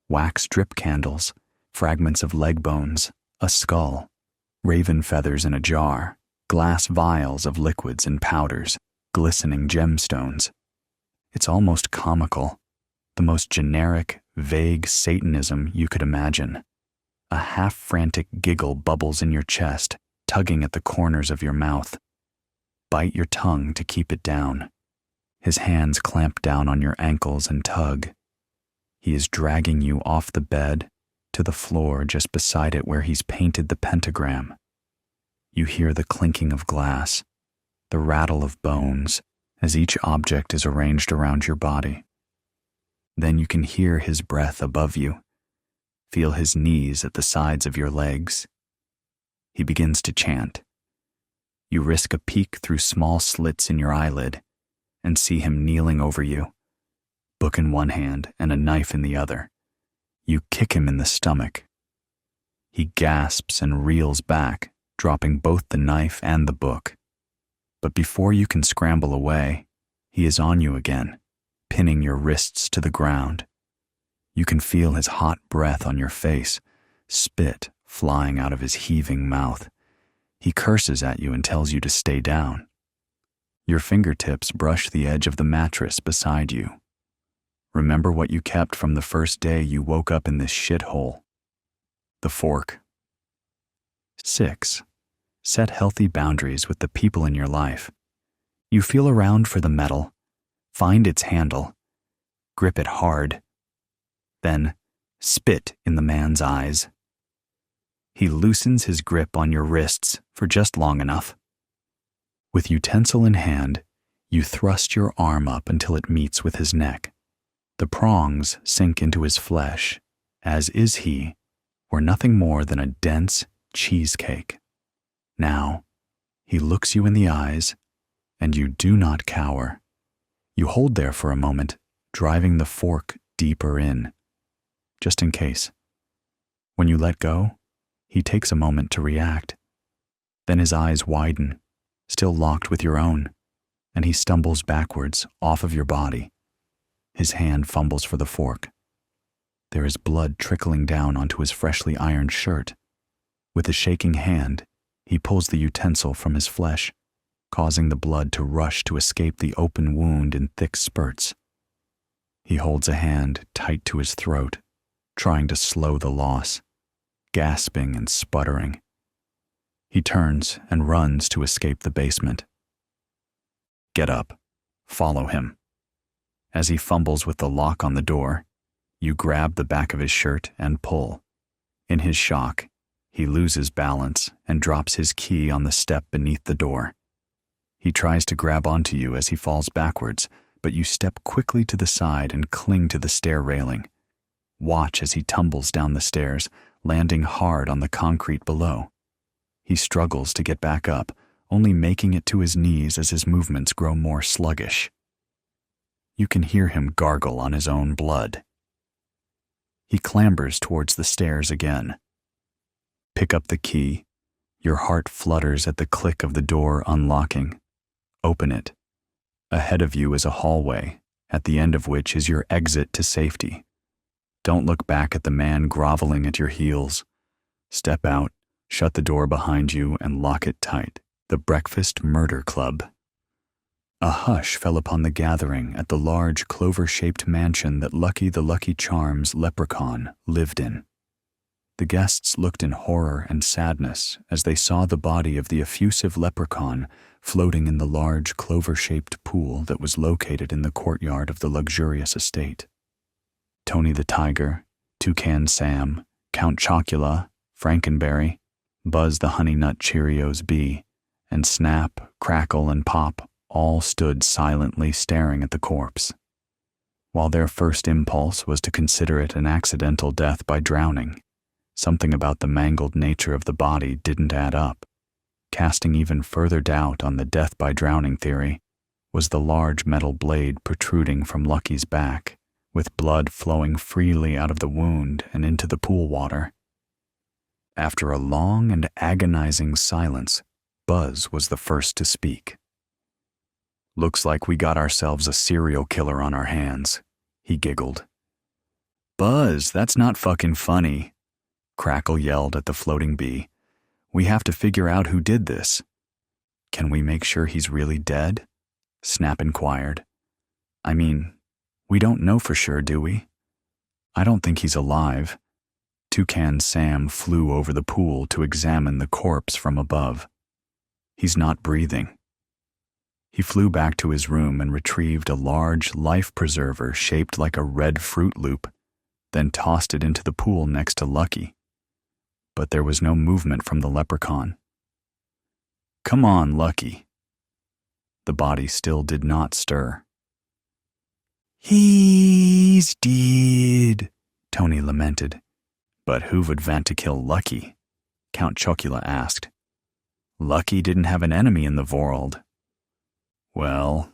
wax drip candles, fragments of leg bones, a skull, raven feathers in a jar, glass vials of liquids and powders, glistening gemstones. It's almost comical, the most generic, vague Satanism you could imagine. A half-frantic giggle bubbles in your chest, tugging at the corners of your mouth. Bite your tongue to keep it down. His hands clamp down on your ankles and tug. He is dragging you off the bed to the floor just beside it where he's painted the pentagram. You hear the clinking of glass, the rattle of bones as each object is arranged around your body. Then you can hear his breath above you, feel his knees at the sides of your legs. He begins to chant. You risk a peek through small slits in your eyelid and see him kneeling over you, book in one hand and a knife in the other. You kick him in the stomach. He gasps and reels back, dropping both the knife and the book. But before you can scramble away, he is on you again, pinning your wrists to the ground. You can feel his hot breath on your face, spit flying out of his heaving mouth. He curses at you and tells you to stay down. Your fingertips brush the edge of the mattress beside you. Remember what you kept from the first day you woke up in this shithole. The fork. 6. Set healthy boundaries with the people in your life. You feel around for the metal, find its handle, grip it hard, then spit in the man's eyes. He loosens his grip on your wrists for just long enough. With utensil in hand, you thrust your arm up until it meets with his neck. The prongs sink into his flesh, as is he, were nothing more than a dense cheesecake. Now, he looks you in the eyes, and you do not cower. You hold there for a moment, driving the fork deeper in, just in case. When you let go, he takes a moment to react. Then his eyes widen, still locked with your own, and he stumbles backwards off of your body. His hand fumbles for the fork. There is blood trickling down onto his freshly ironed shirt. With a shaking hand, he pulls the utensil from his flesh, causing the blood to rush to escape the open wound in thick spurts. He holds a hand tight to his throat, trying to slow the loss, gasping and sputtering. He turns and runs to escape the basement. Get up. Follow him. As he fumbles with the lock on the door, you grab the back of his shirt and pull. In his shock, he loses balance and drops his key on the step beneath the door. He tries to grab onto you as he falls backwards, but you step quickly to the side and cling to the stair railing. Watch as he tumbles down the stairs, landing hard on the concrete below. He struggles to get back up, only making it to his knees as his movements grow more sluggish. You can hear him gargle on his own blood. He clambers towards the stairs again. Pick up the key. Your heart flutters at the click of the door unlocking. Open it. Ahead of you is a hallway, at the end of which is your exit to safety. Don't look back at the man groveling at your heels. Step out, shut the door behind you, and lock it tight. The Breakfast Murder Club. A hush fell upon the gathering at the large clover-shaped mansion that Lucky the Lucky Charms leprechaun lived in. The guests looked in horror and sadness as they saw the body of the effusive leprechaun floating in the large clover-shaped pool that was located in the courtyard of the luxurious estate. Tony the Tiger, Toucan Sam, Count Chocula, Frankenberry, Buzz the Honey Nut Cheerios Bee, and Snap, Crackle, and Pop all stood silently staring at the corpse. While their first impulse was to consider it an accidental death by drowning, something about the mangled nature of the body didn't add up. Casting even further doubt on the death by drowning theory was the large metal blade protruding from Lucky's back, with blood flowing freely out of the wound and into the pool water. After a long and agonizing silence, Buzz was the first to speak. "Looks like we got ourselves a serial killer on our hands," he giggled. "Buzz, that's not fucking funny," Crackle yelled at the floating bee. "We have to figure out who did this." "Can we make sure he's really dead?" Snap inquired. "I mean, we don't know for sure, do we?" "I don't think he's alive." Toucan Sam flew over the pool to examine the corpse from above. "He's not breathing." He flew back to his room and retrieved a large life preserver shaped like a red Fruit Loop, then tossed it into the pool next to Lucky. But there was no movement from the leprechaun. "Come on, Lucky." The body still did not stir. "He's dead," Tony lamented. "But who would want to kill Lucky?" Count Chocula asked. "Lucky didn't have an enemy in the world." "Well,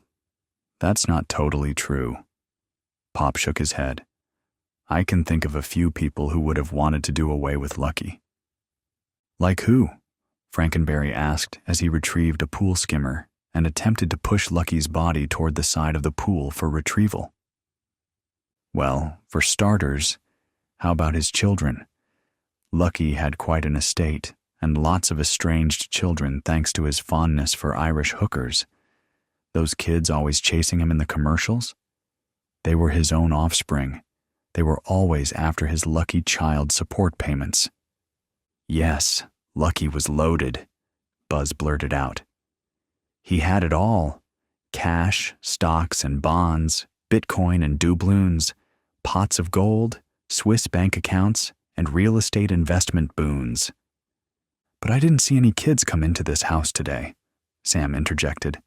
that's not totally true." Pop shook his head. "I can think of a few people who would have wanted to do away with Lucky." "Like who?" Frankenberry asked as he retrieved a pool skimmer and attempted to push Lucky's body toward the side of the pool for retrieval. "Well, for starters, how about his children? Lucky had quite an estate and lots of estranged children thanks to his fondness for Irish hookers. Those kids always chasing him in the commercials? They were his own offspring. They were always after his lucky child support payments." "Yes, Lucky was loaded," Buzz blurted out. "He had it all. Cash, stocks and bonds, Bitcoin and doubloons, pots of gold, Swiss bank accounts, and real estate investment boons." "But I didn't see any kids come into this house today," Sam interjected.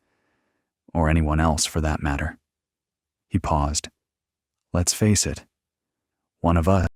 "Or anyone else, for that matter." He paused. "Let's face it, one of us